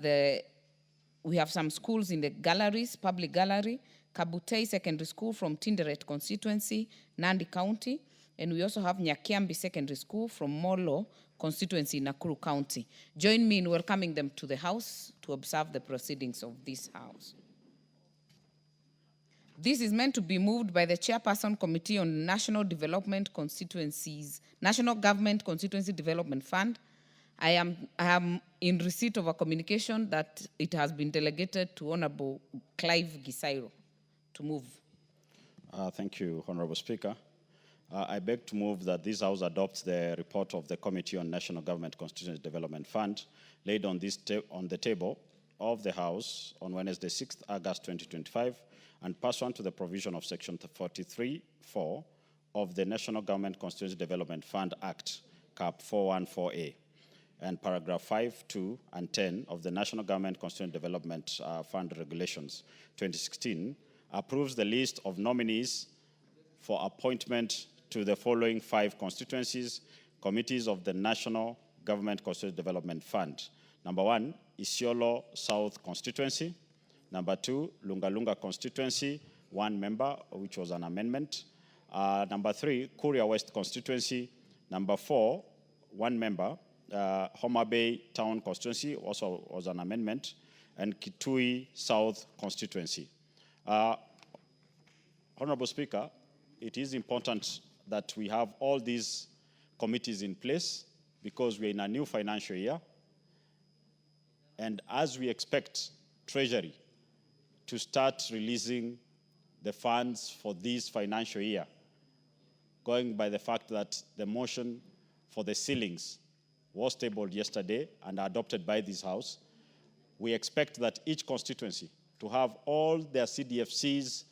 we have some schools in the galleries, public gallery, Kabutei Secondary School from Tinderet constituency, Nandi County, and we also have Nyakiambi Secondary School from Molo constituency, Nakuru County. Join me in welcoming them to the House to observe the proceedings of this House. This is meant to be moved by the Chairperson Committee on National Development Constituencies, National Government Constituency Development Fund. I am in receipt of a communication that it has been delegated to Honorable Clive Gisairo to move. Thank you, Honorable Speaker. I beg to move that this House adopts the report of the Committee on National Government Constituency Development Fund laid on the table of the House on Wednesday, 6th August 2025, and pursuant to the provision of Section 43(4) of the National Government Constituency Development Fund Act, Cap 414A, and paragraph 5, 2, and 10 of the National Government Constituency Development Fund Regulations 2016, approves the list of nominees for appointment to the following 5 constituencies, committees of the National Government Constituency Development Fund. Number 1, Isiolo South Constituency. Number 2, Lunga Constituency, 1 member, which was an amendment. Number 3, Kuria West Constituency. Number 4, 1 member, Homa Bay Town Constituency, also was an amendment. And Kitui South Constituency. Honorable Speaker, it is important that we have all these committees in place because we're in a new financial year. And as we expect Treasury to start releasing the funds for this financial year, going by the fact that the motion for the ceilings was tabled yesterday and adopted by this House, we expect that each constituency to have all their CDFCs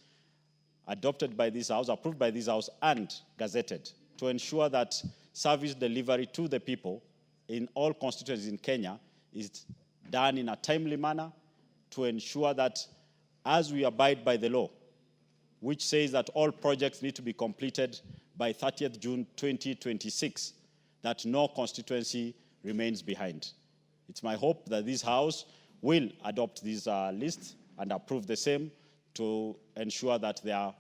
adopted by this House, approved by this House, and gazetted to ensure that service delivery to the people in all constituencies in Kenya is done in a timely manner to ensure that as we abide by the law, which says that all projects need to be completed by 30th June 2026, that no constituency remains behind. It's my hope that this House will adopt this list and approve the same to ensure that they are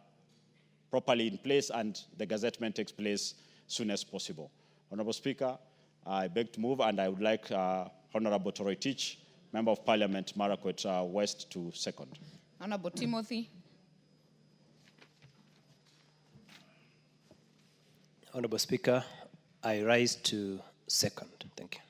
properly in place and the gazettement takes place soon as possible. Honorable Speaker, I beg to move, and I would like Honorable Toroitich, Member of Parliament, Marakwet West, to second. Honorable Timothy. Honorable Speaker, I rise to second. Thank you.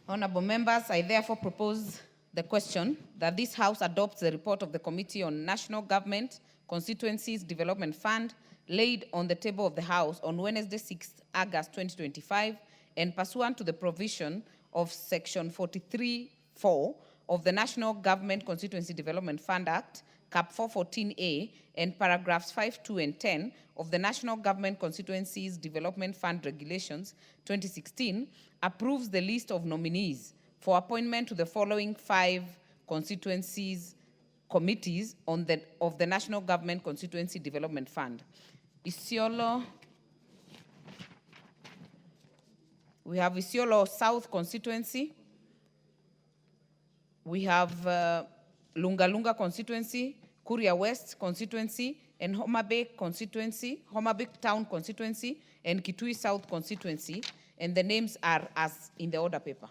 Honorable members, I therefore propose the question that this House adopts the report of the Committee on National Government Constituencies Development Fund laid on the table of the House on Wednesday, 6th August 2025, and pursuant to the provision of Section 43(4) of the National Government Constituency Development Fund Act, Cap 414A, and paragraphs 5, 2, and 10 of the National Government Constituencies Development Fund Regulations 2016, approves the list of nominees for appointment to the following 5 constituencies committees of the National Government Constituency Development Fund. Isiolo, we have Isiolo South Constituency, we have Lunga Lunga Constituency, Kuria West Constituency, and Homa Bay Constituency, Homa Bay Town Constituency, and Kitui South Constituency, and the names are as in the order paper.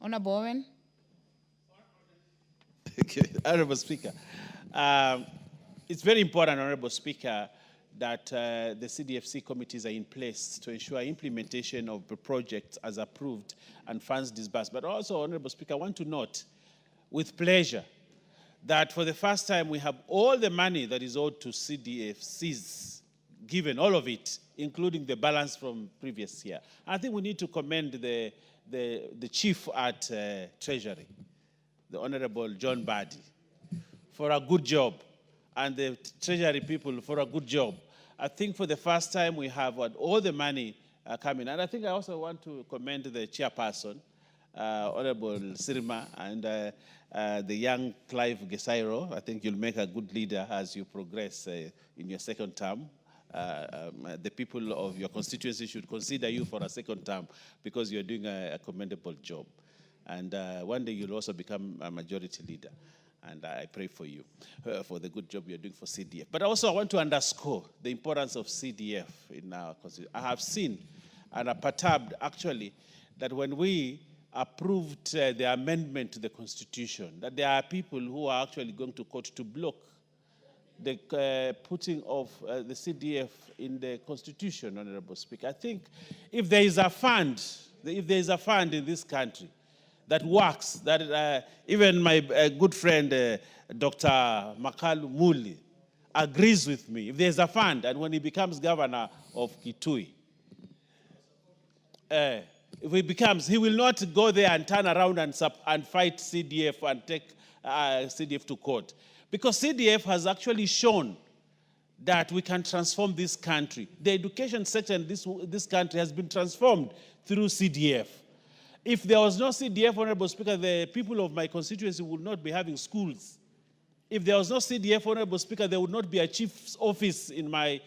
Honorable Owen. Honorable Speaker, it's very important, Honorable Speaker, that the CDFC committees are in place to ensure implementation of the projects as approved and funds disbursed. But also, Honorable Speaker, I want to note with pleasure that for the first time we have all the money that is owed to CDFCs given, all of it, including the balance from previous year. I think we need to commend the chief at Treasury, the Honorable John Badi, for a good job, and the Treasury people for a good job. I think for the first time we have all the money coming. And I think I also want to commend the chairperson, Honorable Sirma, and the young Clive Gesairo. I think you'll make a good leader as you progress in your second term. The people of your constituency should consider you for a second term because you're doing a commendable job. And one day you'll also become a majority leader. And I pray for you for the good job you're doing for CDF. But also I want to underscore the importance of CDF in our constituency. I have seen and are perturbed actually that when we approved the amendment to the Constitution, that there are people who are actually going to court to block the putting of the CDF in the Constitution, Honorable Speaker. I think if there is a fund, in this country that works, that even my good friend, Dr. Makalu Muli, agrees with me. If there's a fund, and when he becomes governor of Kitui, if he becomes, he will not go there and turn around and fight CDF and take CDF to court. Because CDF has actually shown that we can transform this country. The education sector in this country has been transformed through CDF. If there was no CDF, Honorable Speaker, the people of my constituency would not be having schools. If there was no CDF, Honorable Speaker, there would not be a chief's office in my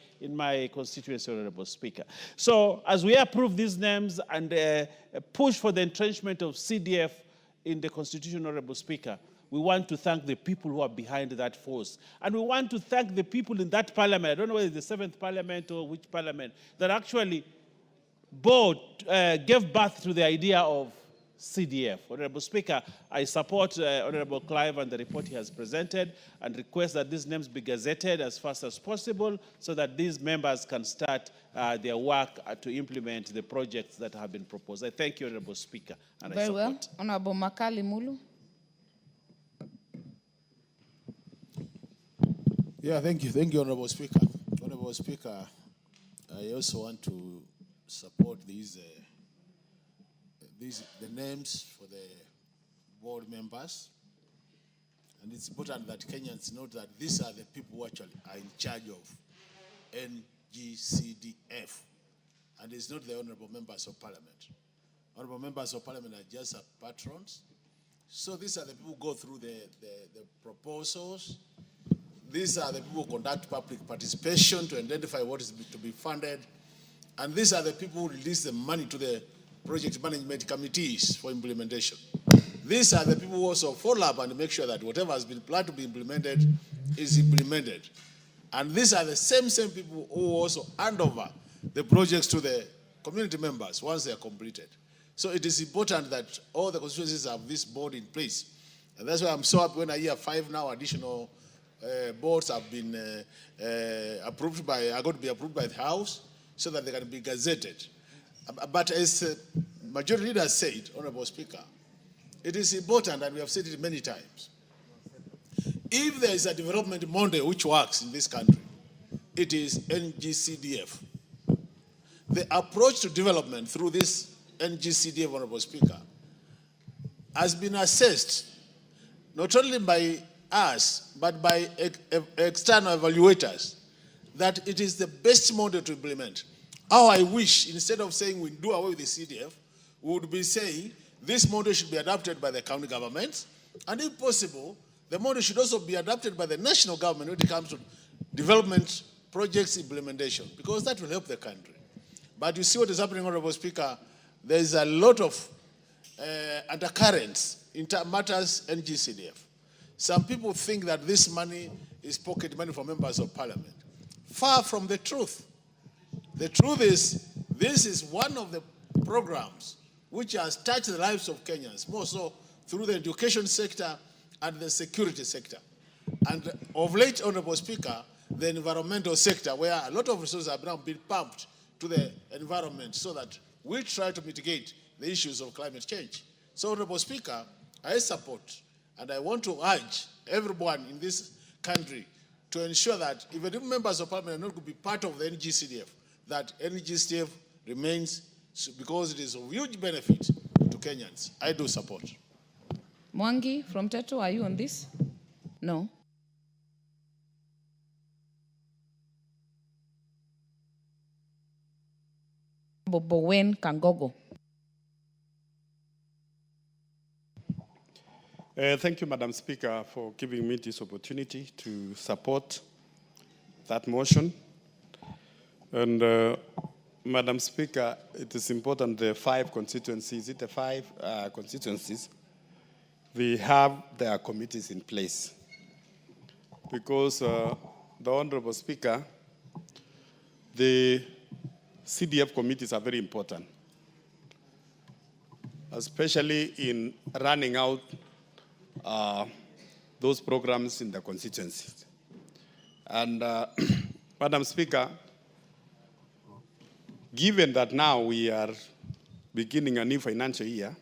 constituency, Honorable Speaker. So as we approve these names and push for the entrenchment of CDF in the Constitution, Honorable Speaker, we want to thank the people who are behind that force. And we want to thank the people in that parliament, I don't know whether it's the 7th parliament or which parliament, that actually gave birth to the idea of CDF. Honorable Speaker, I support Honorable Clive and the report he has presented and request that these names be gazetted as fast as possible so that these members can start their work to implement the projects that have been proposed. I thank you, Honorable Speaker. And Very I support. well. Honorable Makali Mulu. Yeah, thank you. Thank you, Honorable Speaker. Honorable Speaker, I also want to support the names for the board members. And it's important that Kenyans know that these are the people who actually are in charge of NGCDF. And it's not the honorable members of parliament. Honorable members of parliament are just patrons. So these are the people who go through the proposals. These are the people who conduct public participation to identify what is to be funded. And these are the people who release the money to the project management committees for implementation. These are the people who also follow up and make sure that whatever has been planned to be implemented is implemented. And these are the same people who also hand over the projects to the community members once they are completed. So it is important that all the constituencies have this board in place. And that's why I'm so happy when I hear 5 now additional boards have been are going to be approved by the House so that they can be gazetted. But as majority leader said, Honorable Speaker, it is important, and we have said it many times, if there is a development model which works in this country, it is NGCDF. The approach to development through this NGCDF, Honorable Speaker, has been assessed not only by us, but by external evaluators, that it is the best model to implement. How I wish, instead of saying we do away with the CDF, we would be saying this model should be adopted by the county governments, and if possible, the model should also be adopted by the national government when it comes to development projects implementation, because that will help the country. But you see what is happening, Honorable Speaker, there is a lot of undercurrents in matters NGCDF. Some people think that this money is pocket money for members of parliament. Far from the truth. The truth is, this is one of the programs which has touched the lives of Kenyans, more so through the education sector and the security sector. And of late, Honorable Speaker, the environmental sector, where a lot of resources have now been pumped to the environment so that we try to mitigate the issues of climate change. So, Honorable Speaker, I support and I want to urge everyone in this country to ensure that even if members of parliament are not going to be part of the NGCDF, that NGCDF remains, because it is of huge benefit to Kenyans. I do support. Mwangi from Teto, are you on this? No. Bowen Kangogo. Thank you, Madam Speaker, for giving me this opportunity to support that motion. And Madam Speaker, it is important the 5 constituencies, constituencies, they have their committees in place. Because the Honorable Speaker, the CDF committees are very important, especially in running out those programs in the constituencies. And Madam Speaker, given that now we are beginning a new financial year,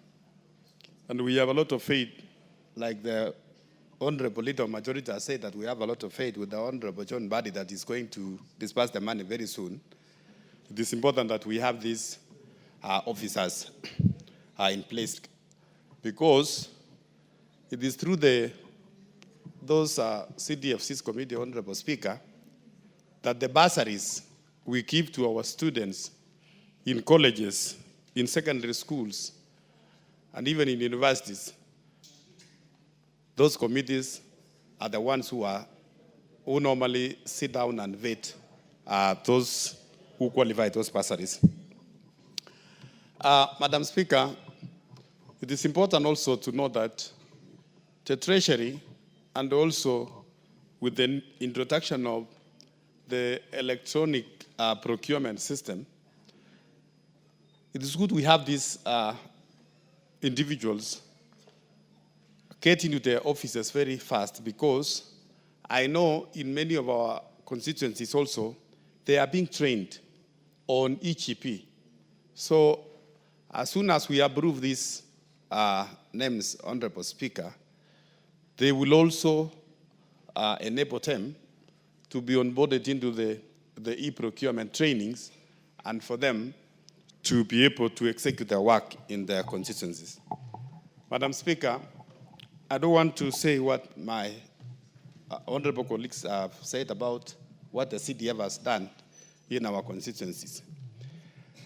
and we have a lot of faith, like the Honorable Leader of Majority has said that we have a lot of faith with the Honorable John Badi that is going to disperse the money very soon, it is important that we have these officers in place, because it is through those CDFC's committee, Honorable Speaker, that the bursaries we give to our students in colleges, in secondary schools, and even in universities, those committees are the ones who normally sit down and vet those who qualify those bursaries. Madam Speaker, it is important also to know that the Treasury, and also with the introduction of the electronic procurement system, it is good we have this individuals get into their offices very fast, because I know in many of our constituencies also, they are being trained on EGP. So as soon as we approve these names, Honorable Speaker, they will also enable them to be onboarded into the e-procurement trainings, and for them to be able to execute their work in their constituencies. Madam Speaker, I don't want to say what my honorable colleagues have said about what the CDF has done in our constituencies.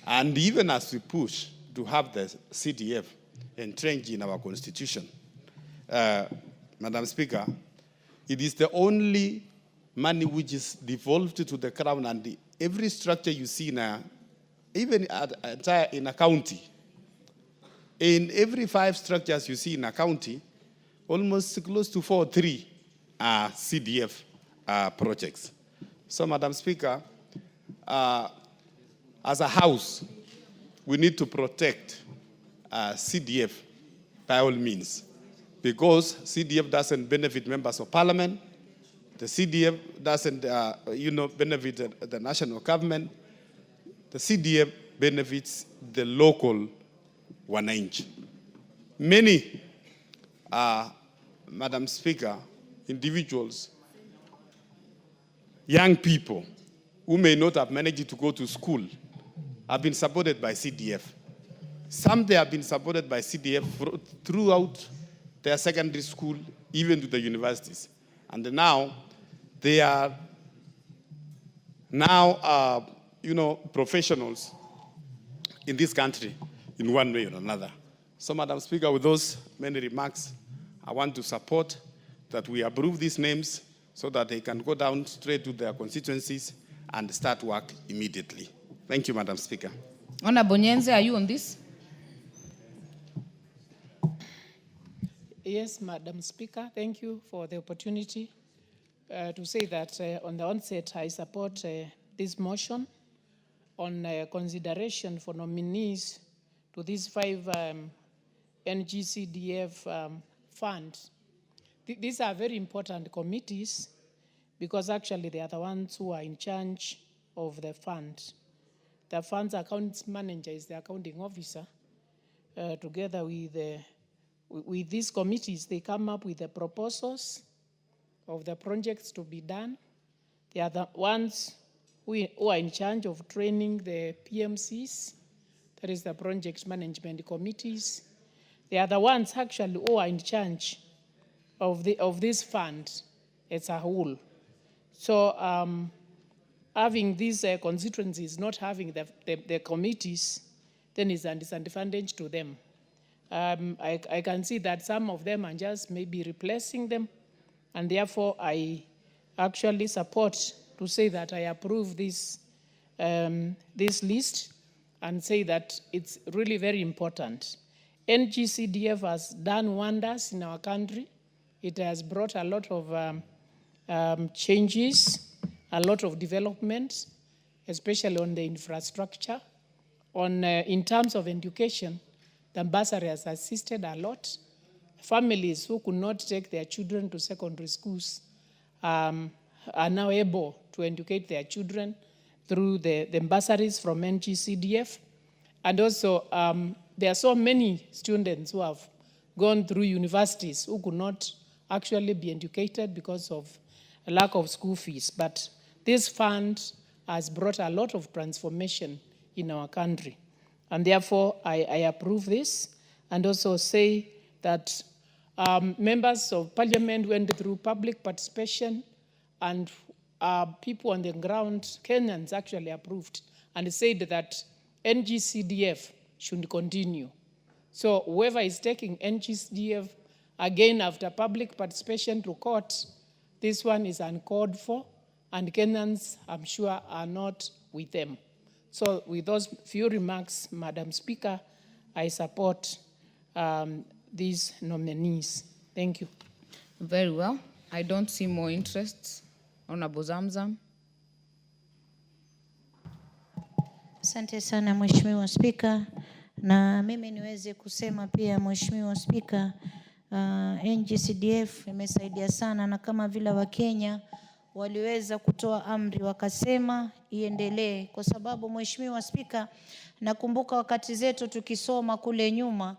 And even as we push to have the CDF entrenched in our constitution, Madam Speaker, it is the only money which is devolved to the crown, and every structure you see now, even in a county, in every 5 structures you see in a county, almost close to 4 or 3 are CDF projects. So, Madam Speaker, as a house, we need to protect CDF by all means, because CDF doesn't benefit members of parliament. The CDF doesn't, benefit the national government. The CDF benefits the local wananchi. Many, Madam Speaker, individuals, young people who may not have managed to go to school have been supported by CDF. Some they have been supported by CDF throughout their secondary school, even to the universities. And now they are professionals in this country in one way or another. So, Madam Speaker, with those many remarks, I want to support that we approve these names so that they can go down straight to their constituencies and start work immediately. Thank you, Madam Speaker. Honorable Nyenze, are you on this? Yes, Madam Speaker, thank you for the opportunity to say that on the onset I support this motion on consideration for nominees to these 5 NGCDF funds. These are very important committees because actually they are the ones who are in charge of the fund. The fund's accounts manager is the accounting officer. Together with these committees, they come up with the proposals of the projects to be done. They are the ones who are in charge of training the PMCs, that is the project management committees. They are the ones actually who are in charge of this fund as a whole. So having these constituencies not having the committees, then is a disadvantage to them. I can see that some of them are just maybe replacing them, and therefore I actually support to say that I approve this list and say that it's really very important. NGCDF has done wonders in our country. It has brought a lot of changes, a lot of development, especially on the infrastructure. In terms of education, the bursary has assisted a lot. Families who could not take their children to secondary schools are now able to educate their children through the bursaries from NGCDF. And also, there are so many students who have gone through universities who could not actually be educated because of a lack of school fees. But this fund has brought a lot of transformation in our country. And therefore, I approve this and also say that members of parliament went through public participation, and people on the ground, Kenyans actually approved and said that NGCDF should continue. So whoever is taking NGCDF, again, after public participation to court, this one is uncalled for, and Kenyans, I'm sure, are not with them. So with those few remarks, Madam Speaker, I support these nominees. Thank you. Very well. I don't see more interest. Honorable Zamzam. Asante sana Mheshimiwa Spika. Na mimi niweze kusema pia Mheshimiwa Spika, NGCDF imesaidia sana, na kama vile Wakenya waliweza kutoa amri wakasema iendelee, kwa sababu Mheshimiwa Spika, nakumbuka wakati zetu tukisoma kule nyuma,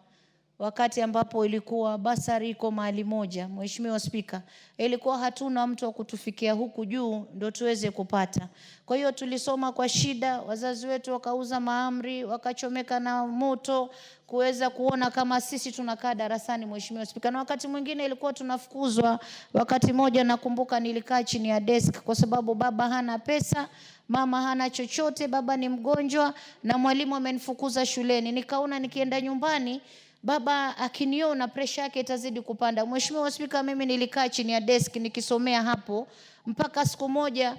wakati ambapo ilikuwa basari iko mahali moja, Mheshimiwa Spika, ilikuwa hatuna mtu wa kutufikia huku juu ndio tuweze kupata. Kwa hiyo tulisoma kwa shida, wazazi wetu wakauza maamri, wakachomeka na moto kuweza kuona kama sisi tunakaa darasani, Mheshimiwa Spika. Na wakati mwingine ilikuwa tunafukuzwa. Wakati moja nakumbuka nilikaa chini ya desk kwa sababu baba hana pesa, mama hana chochote, baba ni mgonjwa na mwalimu amenifukuza shuleni. Nikaona nikienda nyumbani baba akiniona pressure yake itazidi kupanda. Mheshimiwa Spika, mimi nilikaa chini ya desk nikisomea hapo mpaka siku moja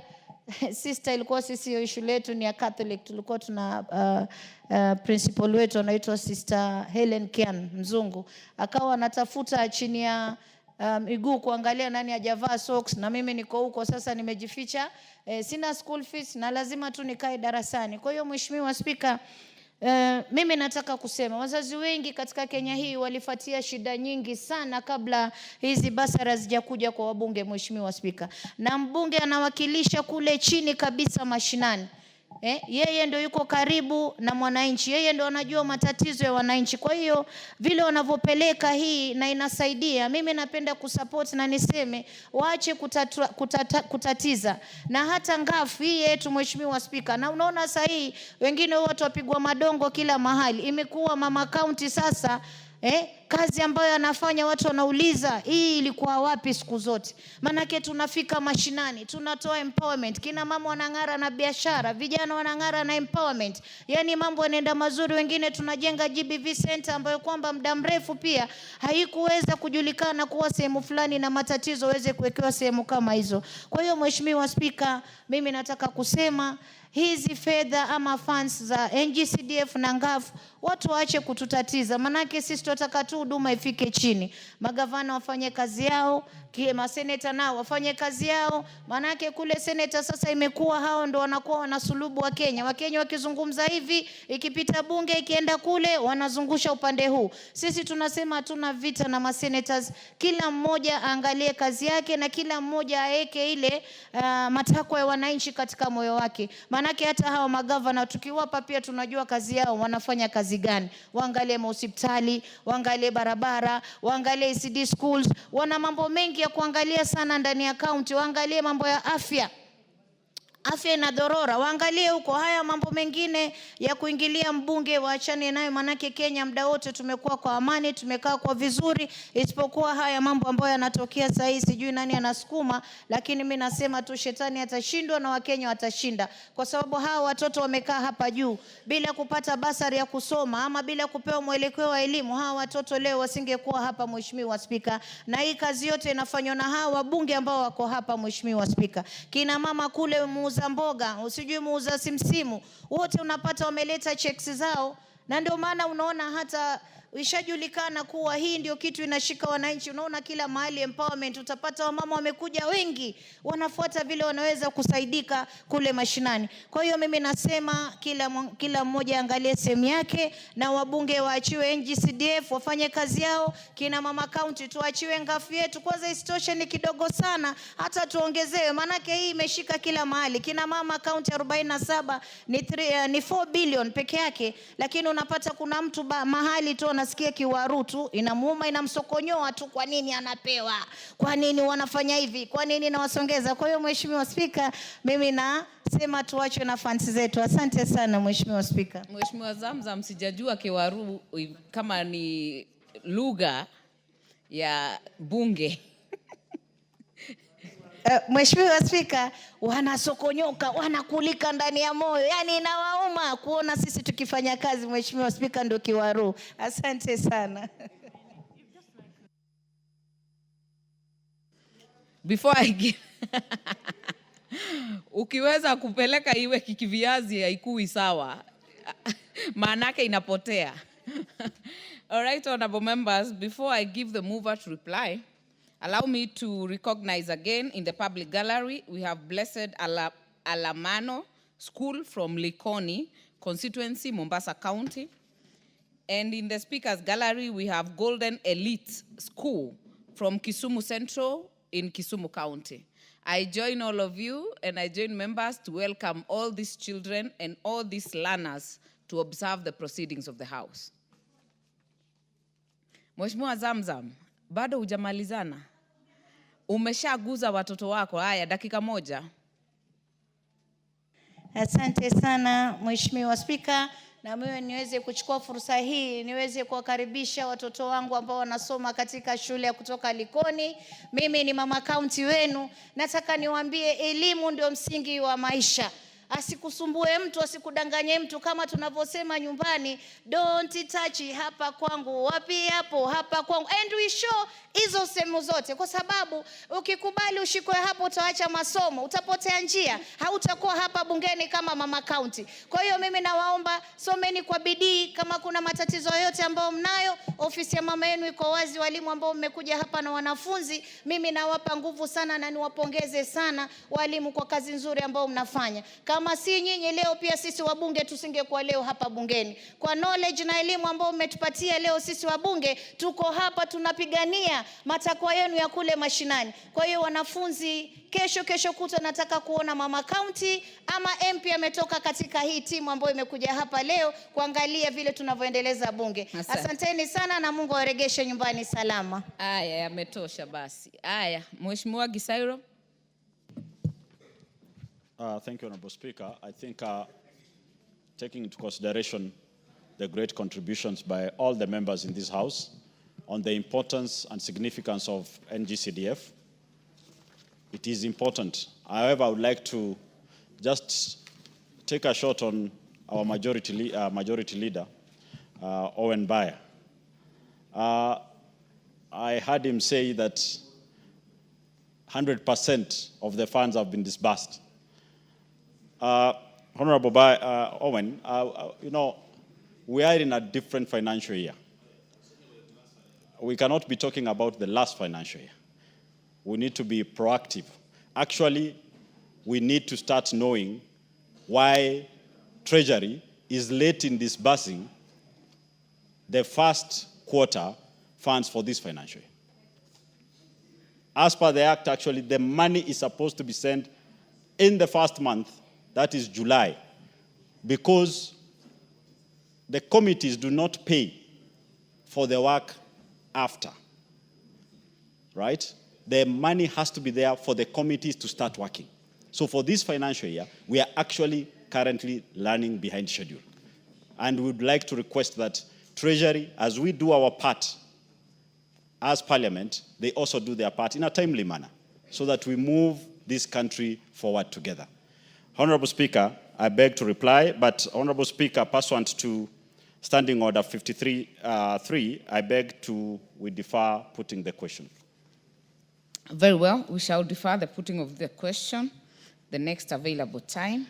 sister, ilikuwa sisi shule yetu ni ya Catholic, tulikuwa tuna principal wetu anaitwa Sister Helen Kian mzungu, akawa anatafuta chini ya miguu kuangalia nani hajavaa socks, na mimi niko huko sasa nimejificha, sina school fees na lazima tu nikae darasani. Kwa hiyo Mheshimiwa Spika, mimi nataka kusema wazazi wengi katika Kenya hii walifuatia shida nyingi sana kabla hizi basara zijakuja kwa wabunge, Mheshimiwa Spika. Na mbunge anawakilisha kule chini kabisa mashinani. Yeye ndio yuko karibu na mwananchi, yeye ndio anajua matatizo ya wananchi. Kwa hiyo vile wanavyopeleka hii na inasaidia, mimi napenda kusupport na niseme waache kutatiza. Na hata ngafu hii yetu Mheshimiwa Spika, na unaona sasa hii wengine watu wapigwa madongo kila mahali, imekuwa mama county sasa. Kazi ambayo anafanya watu wanauliza hii ilikuwa wapi siku zote? Manake tunafika mashinani, tunatoa empowerment, kina mama wanang'ara na biashara, vijana wanang'ara na empowerment. Yani mambo yanaenda mazuri. Wengine tunajenga GBV center ambayo kwamba muda mrefu pia haikuweza kujulikana kuwa sehemu fulani na matatizo weze kuwekewa sehemu kama hizo. Kwa hiyo Mheshimiwa Spika, mimi nataka kusema hizi fedha ama funds za NGCDF na ngafu watu waache kututatiza, manake sisi tunataka tu huduma ifike chini. Magavana wafanye kazi yao, maseneta nao wafanye kazi yao, manake kule seneta sasa imekuwa hao ndo wanakuwa wanasulubu wa Kenya. Wakenya wakizungumza hivi, ikipita bunge ikienda kule wanazungusha upande huu. Sisi tunasema hatuna vita na masenators, kila mmoja aangalie kazi yake na kila mmoja aeke ile matakwa ya wananchi katika moyo wake. Manake hata hao magavana tukiwapa pia tunajua kazi yao wanafanya kazi gani. Waangalie hospitali, waangalie barabara, waangalie ECD schools, wana mambo mengi ya kuangalia sana ndani ya county. Waangalie mambo ya afya, afya inadorora, waangalie huko. Haya mambo mengine ya kuingilia mbunge waachane nayo, manake Kenya muda wote tumekuwa kwa amani, tumekaa kwa vizuri, isipokuwa haya mambo ambayo yanatokea sasa hivi sijui nani anasukuma. Lakini mimi nasema tu shetani atashindwa na Wakenya watashinda, kwa sababu hawa watoto wamekaa hapa juu bila kupata basari ya kusoma ama bila kupewa mwelekeo wa elimu. Hawa watoto leo wasingekuwa hapa, Mheshimiwa Spika, na hii kazi yote inafanywa na hawa wabunge ambao wako hapa, Mheshimiwa Spika. Kina mama kule muuza mboga, usijui muuza simsimu, wote unapata wameleta checks zao. Na ndio maana unaona hata ishajulikana kuwa hii ndio kitu inashika wananchi. Unaona kila mahali empowerment, utapata wamama wamekuja wengi, wanafuata vile wanaweza kusaidika kule mashinani. Kwa hiyo mimi nasema kila mmoja angalie sehemu yake, na wabunge waachiwe NGCDF wafanye kazi yao, kina mama county tuachiwe ngafu yetu. Kwanza isitoshe ni kidogo sana, hata tuongezewe, manake hii imeshika kila mahali. Kina mama county 47 ni 4 billion peke yake, lakini unapata kuna mtu mahali tu nasikia kiwaru tu inamuuma, inamsokonyoa tu. Kwa nini anapewa? Kwa nini wanafanya hivi? Kwa nini nawasongeza? Kwa hiyo Mheshimiwa Spika, mimi nasema tuachwe na funds zetu. Asante sana Mheshimiwa Spika. Mheshimiwa Zamzam, sijajua kiwaru kama ni lugha ya bunge. Mheshimiwa Spika, wanasokonyoka, wanakulika ndani ya moyo. Yani inawauma kuona sisi tukifanya kazi, Mheshimiwa Spika, ndio kiwaru. Asante sana. Before I give ukiweza kupeleka iwe kikiviazi haikui sawa. Maanake inapotea. All right, honorable members, before I give the mover to reply, allow me to recognize again in the public gallery, we have Blessed Alamano School from Likoni constituency, Mombasa County. And in the speakers gallery, we have Golden Elite School from Kisumu Central in Kisumu County. I join all of you and I join members to welcome all these children and all these learners to observe the proceedings of the House. Mheshimiwa Zamzam, bado hujamalizana? Umeshaguza watoto wako? Haya, dakika moja. Asante sana Mheshimiwa Spika, na mimi niweze kuchukua fursa hii niweze kuwakaribisha watoto wangu ambao wanasoma katika shule ya kutoka Likoni. Mimi ni mama county wenu. Nataka niwaambie elimu ndio msingi wa maisha. Asikusumbue mtu, asikudanganye mtu, kama tunavyosema nyumbani, don't touch hapa kwangu, wapi hapo, hapa kwangu. And we show hizo sehemu zote, kwa sababu ukikubali ushikwe hapo utaacha masomo, utapotea njia, hautakuwa hapa bungeni kama mama county. Kwa hiyo mimi nawaomba someni kwa bidii. Kama kuna matatizo yote ambayo mnayo, ofisi ya mama yenu iko wazi. Walimu ambao mmekuja hapa na wanafunzi, mimi nawapa nguvu sana na niwapongeze sana walimu kwa kazi nzuri ambayo mnafanya. Kama si nyinyi leo, pia sisi wabunge tusingekuwa leo hapa bungeni. Kwa knowledge na elimu ambayo umetupatia leo, sisi wabunge tuko hapa tunapigania matakwa yenu ya kule mashinani. Kwa hiyo wanafunzi, kesho kuta nataka kuona mama county ama MP ametoka katika hii timu ambayo imekuja hapa leo kuangalia vile tunavyoendeleza bunge. Asanteni sana na Mungu awaregeshe nyumbani salama. Aya, yametosha basi. Aya, Mheshimiwa Gisairo. Thank you, Honorable Speaker. I think taking into consideration the great contributions by all the members in this House on the importance and significance of NGCDF, it is important. However, I would like to just take a shot on our majority leader, Owen Baya. I heard him say that 100% of the funds have been disbursed. Honorable Owen, you know, we are in a different financial year. We cannot be talking about the last financial year. We need to be proactive. Actually, we need to start knowing why Treasury is late in disbursing the first quarter funds for this financial year. As per the Act, actually, the money is supposed to be sent in the first month, that is July, because the committees do not pay for the work after, right? The money has to be there for the committees to start working. So for this financial year, we are actually currently running behind schedule. And we would like to request that Treasury, as we do our part as Parliament, they also do their part in a timely manner so that we move this country forward together. Honorable Speaker, I beg to reply, but Honorable Speaker, pursuant to Standing Order 53(3), I beg we defer putting the question. Very well, we shall defer the putting of the question, the next available time.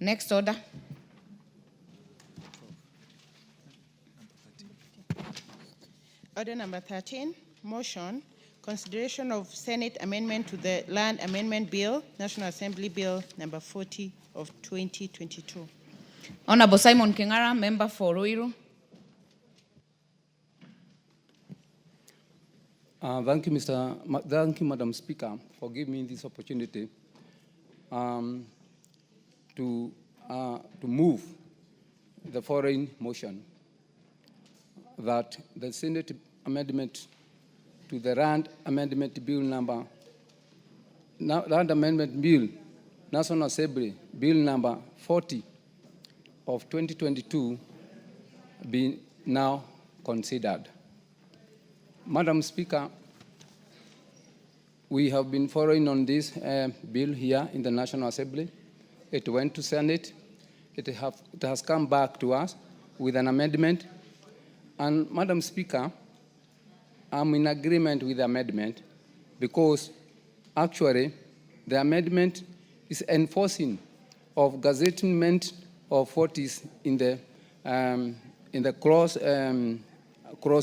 Next order. Order number 13, motion, consideration of Senate amendment to the Land Amendment Bill, National Assembly Bill number 40 of 2022. Honorable Simon Kingara, member for Ruiru. Thank you, Madam Speaker, for giving me this opportunity to move the following motion that the Senate amendment to the Land Amendment Bill Land Amendment Bill, National Assembly Bill number 40 of 2022 be now considered. Madam Speaker, we have been following on this bill here in the National Assembly. It went to Senate. It has come back to us with an amendment. And Madam Speaker, I'm in agreement with the amendment because actually the amendment is enforcing of gazettement of what is in the clause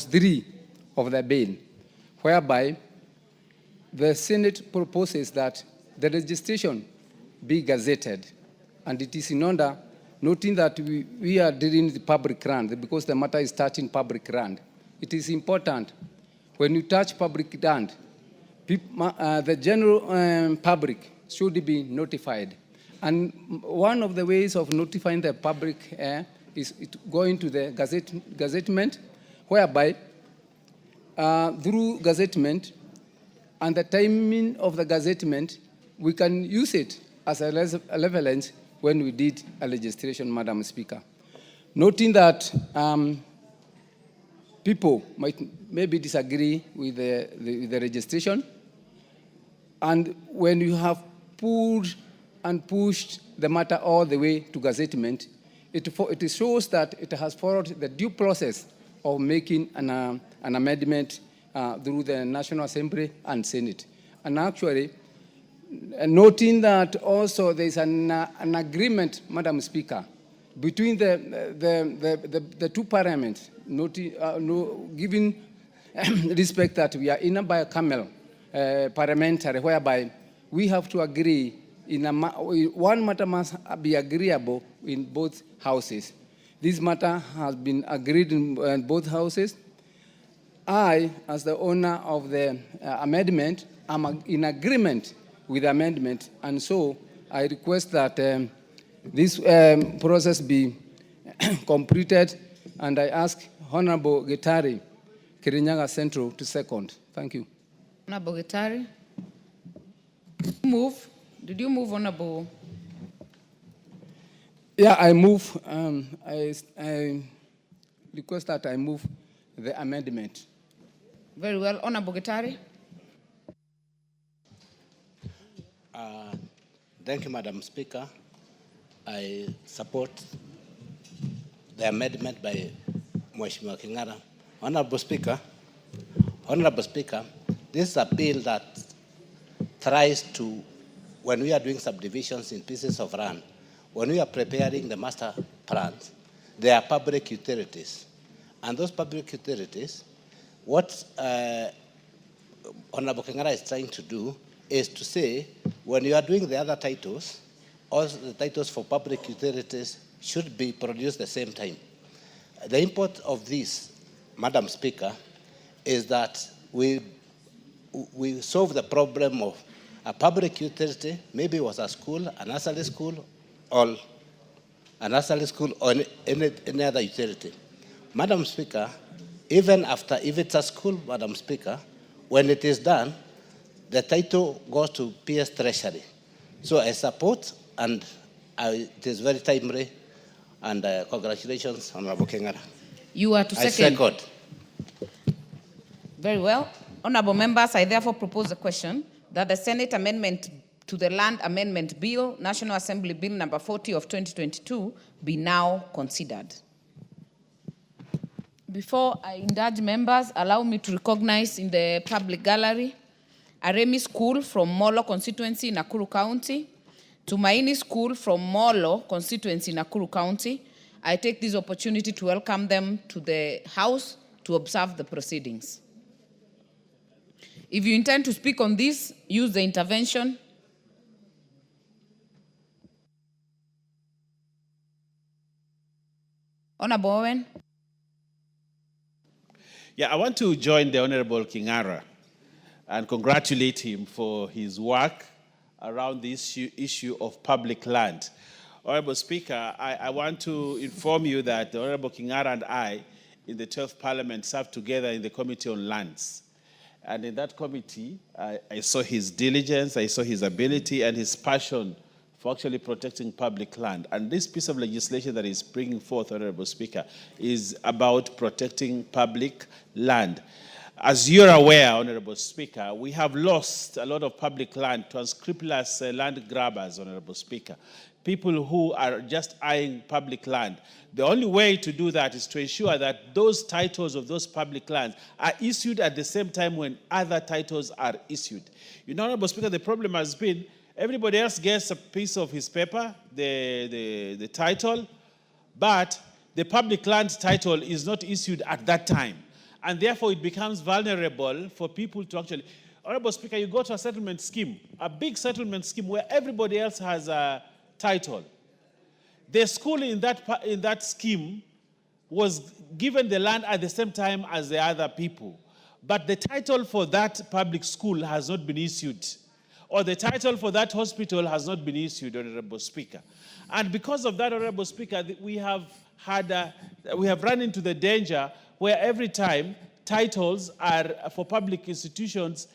3 of the bill, whereby the Senate proposes that the registration be gazetted, and it is in order noting that we are dealing with public land because the matter is touching public land. It is important when you touch public land, the general public should be notified. And one of the ways of notifying the public is going to the gazettement, whereby through gazettement and the timing of the gazettement, we can use it as a relevance when we did a legislation, Madam Speaker. Noting that people might maybe disagree with the registration, and when you have pulled and pushed the matter all the way to gazettement, it shows that it has followed the due process of making an amendment through the National Assembly and Senate. And actually, noting that also there is an agreement, Madam Speaker, between the two parliaments, giving respect that we are in a bicameral parliamentary, whereby we have to agree one matter must be agreeable in both houses. This matter has been agreed in both houses. I, as the owner of the amendment, am in agreement with the amendment, and so I request that this process be completed, and I ask Honorable Gitari, Kirinyaga Central, to second. Thank you. Honorable Gitari. Move. Did you move, Honorable? Yeah, I move. I request that I move the amendment. Very well. Honorable Gitari. Thank you, Madam Speaker. I support the amendment by Mheshimiwa King'ara. Honorable Speaker, this is a bill that tries to, when we are doing subdivisions in pieces of land, when we are preparing the master plans, there are public utilities. And those public utilities, what Honorable King'ara is trying to do is to say, when you are doing the other titles, all the titles for public utilities should be produced at the same time. The import of this, Madam Speaker, is that we solve the problem of a public utility, maybe it was a school, a nursery school, or any other utility. Madam Speaker, even after, if it's a school, Madam Speaker, when it is done, the title goes to PS Treasury. So I support, and it is very timely, and congratulations, Honorable King'ara. You are to second. I second. Very well. Honorable members, I therefore propose a question that the Senate amendment to the Land Amendment Bill, National Assembly Bill number 40 of 2022, be now considered. Before I indulge members, allow me to recognize in the public gallery Aremi School from Molo constituency, Nakuru County, Tumaini School from Molo constituency, Nakuru County. I take this opportunity to welcome them to the House to observe the proceedings. If you intend to speak on this, use the intervention. Honorable Owen. Yeah, I want to join the Honorable King'ara and congratulate him for his work around the issue of public land. Honorable Speaker, I want to inform you that the Honorable King'ara and I, in the 12th Parliament, served together in the Committee on Lands. And in that committee, I saw his diligence, I saw his ability and his passion for actually protecting public land. And this piece of legislation that is bringing forth, Honorable Speaker, is about protecting public land. As you're aware, Honorable Speaker, we have lost a lot of public land to unscrupulous land grabbers, Honorable Speaker. People who are just eyeing public land. The only way to do that is to ensure that those titles of those public lands are issued at the same time when other titles are issued. You know, Honorable Speaker, the problem has been everybody else gets a piece of his paper, the title, but the public land title is not issued at that time. And therefore, it becomes vulnerable for people to actually... Honorable Speaker, you go to a settlement scheme, a big settlement scheme where everybody else has a title. The school in that scheme was given the land at the same time as the other people. But the title for that public school has not been issued, or the title for that hospital has not been issued, Honorable Speaker. And because of that, Honorable Speaker, we have run into the danger where every time titles are for public institutions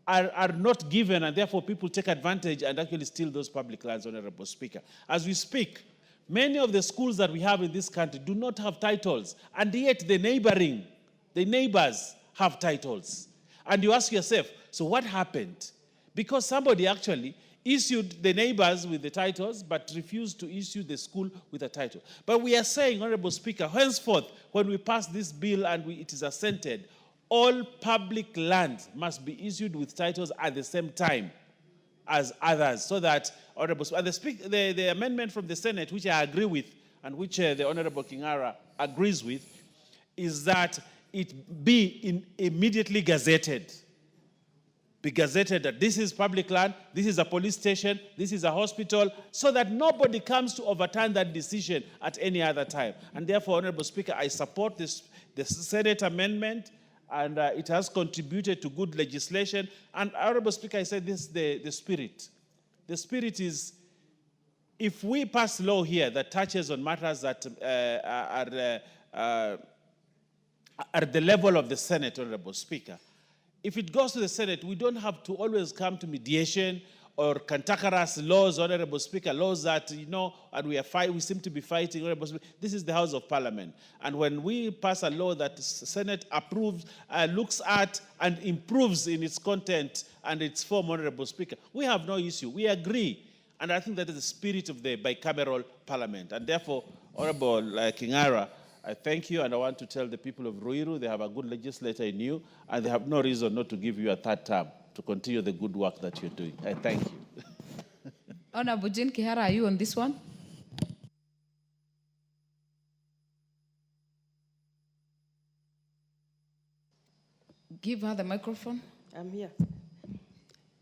are not given, and therefore people take advantage and actually steal those public lands, Honorable Speaker. As we speak, many of the schools that we have in this country do not have titles, and yet the neighbors have titles. And you ask yourself, so what happened? Because somebody actually issued the neighbors with the titles, but refused to issue the school with a title. But we are saying, Honorable Speaker, henceforth, when we pass this bill and it is assented, all public lands must be issued with titles at the same time as others, so that, Honorable Speaker, the amendment from the Senate, which I agree with, and which the Honorable Kingara agrees with, is that it be immediately gazetted. Be gazetted that this is public land, this is a police station, this is a hospital, so that nobody comes to overturn that decision at any other time. And therefore, Honorable Speaker, I support the Senate amendment, and it has contributed to good legislation. And Honorable Speaker, I said this, the spirit. The spirit is, if we pass law here that touches on matters that are at the level of the Senate, Honorable Speaker, if it goes to the Senate, we don't have to always come to mediation or cantankerous laws, Honorable Speaker, laws that, and we seem to be fighting, Honorable Speaker. This is the House of Parliament. And when we pass a law that the Senate approves, looks at and improves in its content and its form, Honorable Speaker, we have no issue. We agree. And I think that is the spirit of the bicameral Parliament. And therefore, Honorable Kingara, I thank you, and I want to tell the people of Ruiru they have a good legislator in you, and they have no reason not to give you a third term to continue the good work that you're doing. I thank you. Honorable Jane Kihara, are you on this one? Give her the microphone. I'm here.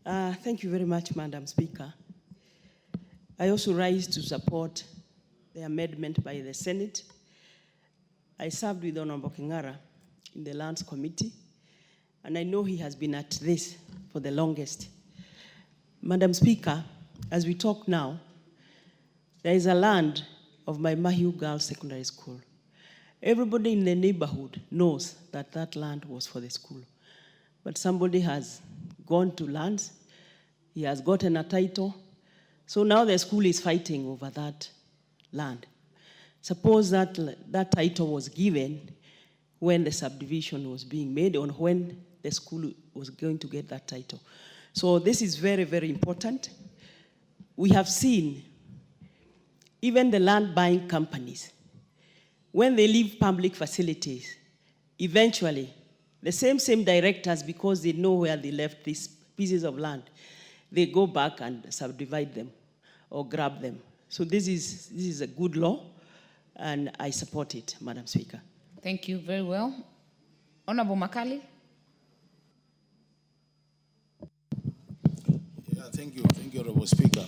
Thank you very much, Madam Speaker. I also rise to support the amendment by the Senate. I served with Honorable Kingara in the Lands Committee, and I know he has been at this for the longest. Madam Speaker, as we talk now, there is a land of my Mahiu Girls Secondary School. Everybody in the neighborhood knows that that land was for the school. But somebody has gone to lands, he has gotten a title, so now the school is fighting over that land. Suppose that title was given when the subdivision was being made, or when the school was going to get that title. So this is very, very important. We have seen even the land buying companies, when they leave public facilities, eventually the same directors, because they know where they left these pieces of land, they go back and subdivide them or grab them. So this is a good law, and I support it, Madam Speaker. Thank you very well. Honorable Makali. Yeah, thank you, Honorable Speaker.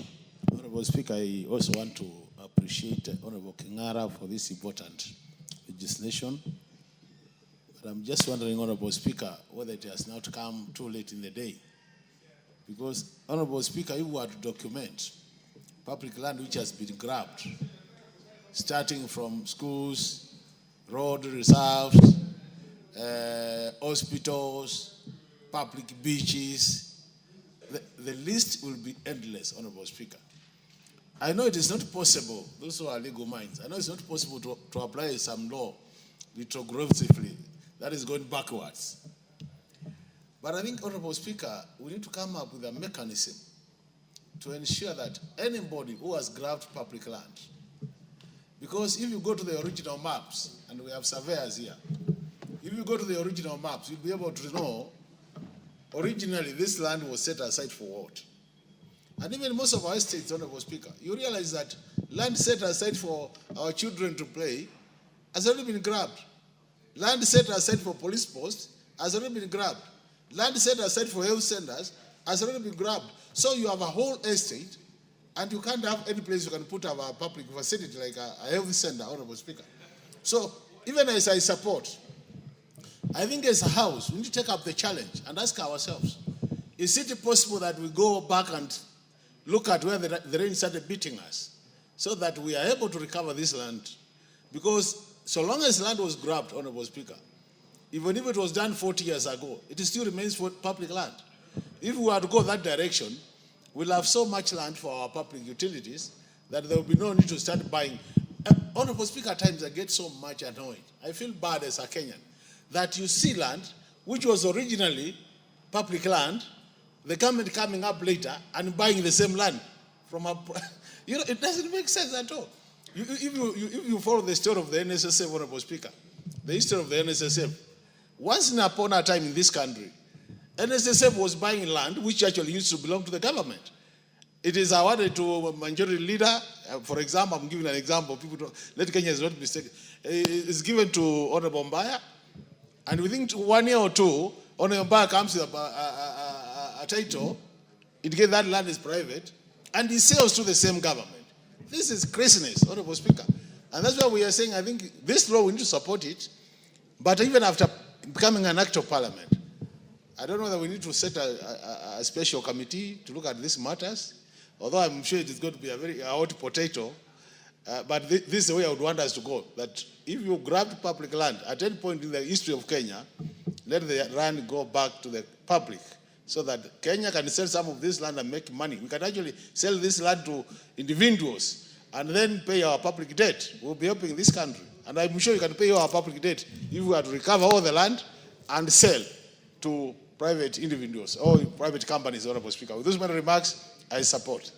Honorable Speaker, I also want to appreciate Honorable Kingara for this important legislation. But I'm just wondering, Honorable Speaker, whether it has not come too late in the day. Because, Honorable Speaker, you were to document public land which has been grabbed, starting from schools, road reserves, hospitals, public beaches. The list will be endless, Honorable Speaker. I know it is not possible, those who are legal minds, I know it's not possible to apply some law retrogressively, that is going backwards. But I think, Honorable Speaker, we need to come up with a mechanism to ensure that anybody who has grabbed public land, because if you go to the original maps, and we have surveyors here, if you go to the original maps, you'll be able to know originally this land was set aside for what. And even most of our estates, Honorable Speaker, you realize that land set aside for our children to play has already been grabbed. Land set aside for police posts has already been grabbed. Land set aside for health centers has already been grabbed. So you have a whole estate And you can't have any place you can put our public facility like a health center, Honorable Speaker. So even as I support, I think as a house, we need to take up the challenge and ask ourselves, is it possible that we go back and look at where the rain started beating us so that we are able to recover this land? Because so long as land was grabbed, Honorable Speaker, even if it was done 40 years ago, it still remains for public land. If we were to go that direction, we'll have so much land for our public utilities that there will be no need to start buying. Honorable Speaker, at times I get so much annoyed. I feel bad as a Kenyan that you see land which was originally public land, the government coming up later and buying the same land from a, you know, it doesn't make sense at all. If you follow the story of the NSSF, Honorable Speaker, the history of the NSSF, once upon a time in this country, NSSF was buying land which actually used to belong to the government. It is awarded to a majority leader. For example, I'm giving an example. People don't, let Kenyans not mistake. It's given to Honorable Mbaya, and within 1 year or two, Honorable Mbaya comes with a title, indicate that land is private, and he sells to the same government. This is craziness, Honorable Speaker. And that's why we are saying, I think this law, we need to support it, but even after becoming an act of parliament, I don't know whether we need to set a special committee to look at these matters, although I'm sure it is going to be a very hot potato, but this is the way I would want us to go, that if you grabbed public land, at any point in the history of Kenya, let the land go back to the public, so that Kenya can sell some of this land and make money. We can actually sell this land to individuals and then pay our public debt. We'll be helping this country. And I'm sure you can pay our public debt if we are to recover all the land and sell to private individuals or private companies, Honorable Speaker. With those many remarks, I support.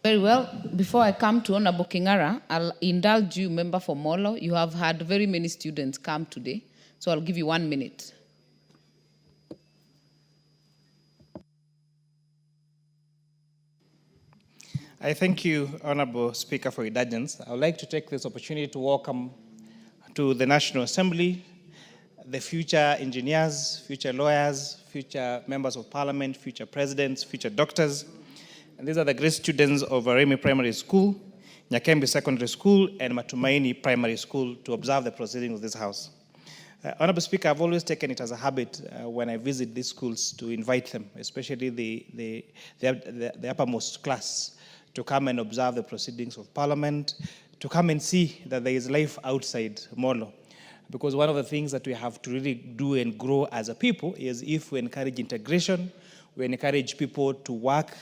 Very well. Before I come to Honorable Kingara, I'll indulge you, member for Molo. You have had very many students come today, so I'll give you 1 minute. I thank you, Honorable Speaker, for indulgence. I would like to take this opportunity to welcome to the National Assembly the future engineers, future lawyers, future members of parliament, future presidents, future doctors. And these are the great students of Aremi Primary School, Nyakembe Secondary School, and Matumaini Primary School to observe the proceedings of this House. Honorable Speaker, I've always taken it as a habit when I visit these schools to invite them, especially the uppermost class, to come and observe the proceedings of Parliament, to come and see that there is life outside Molo. Because one of the things that we have to really do and grow as a people is if we encourage integration, we encourage people to work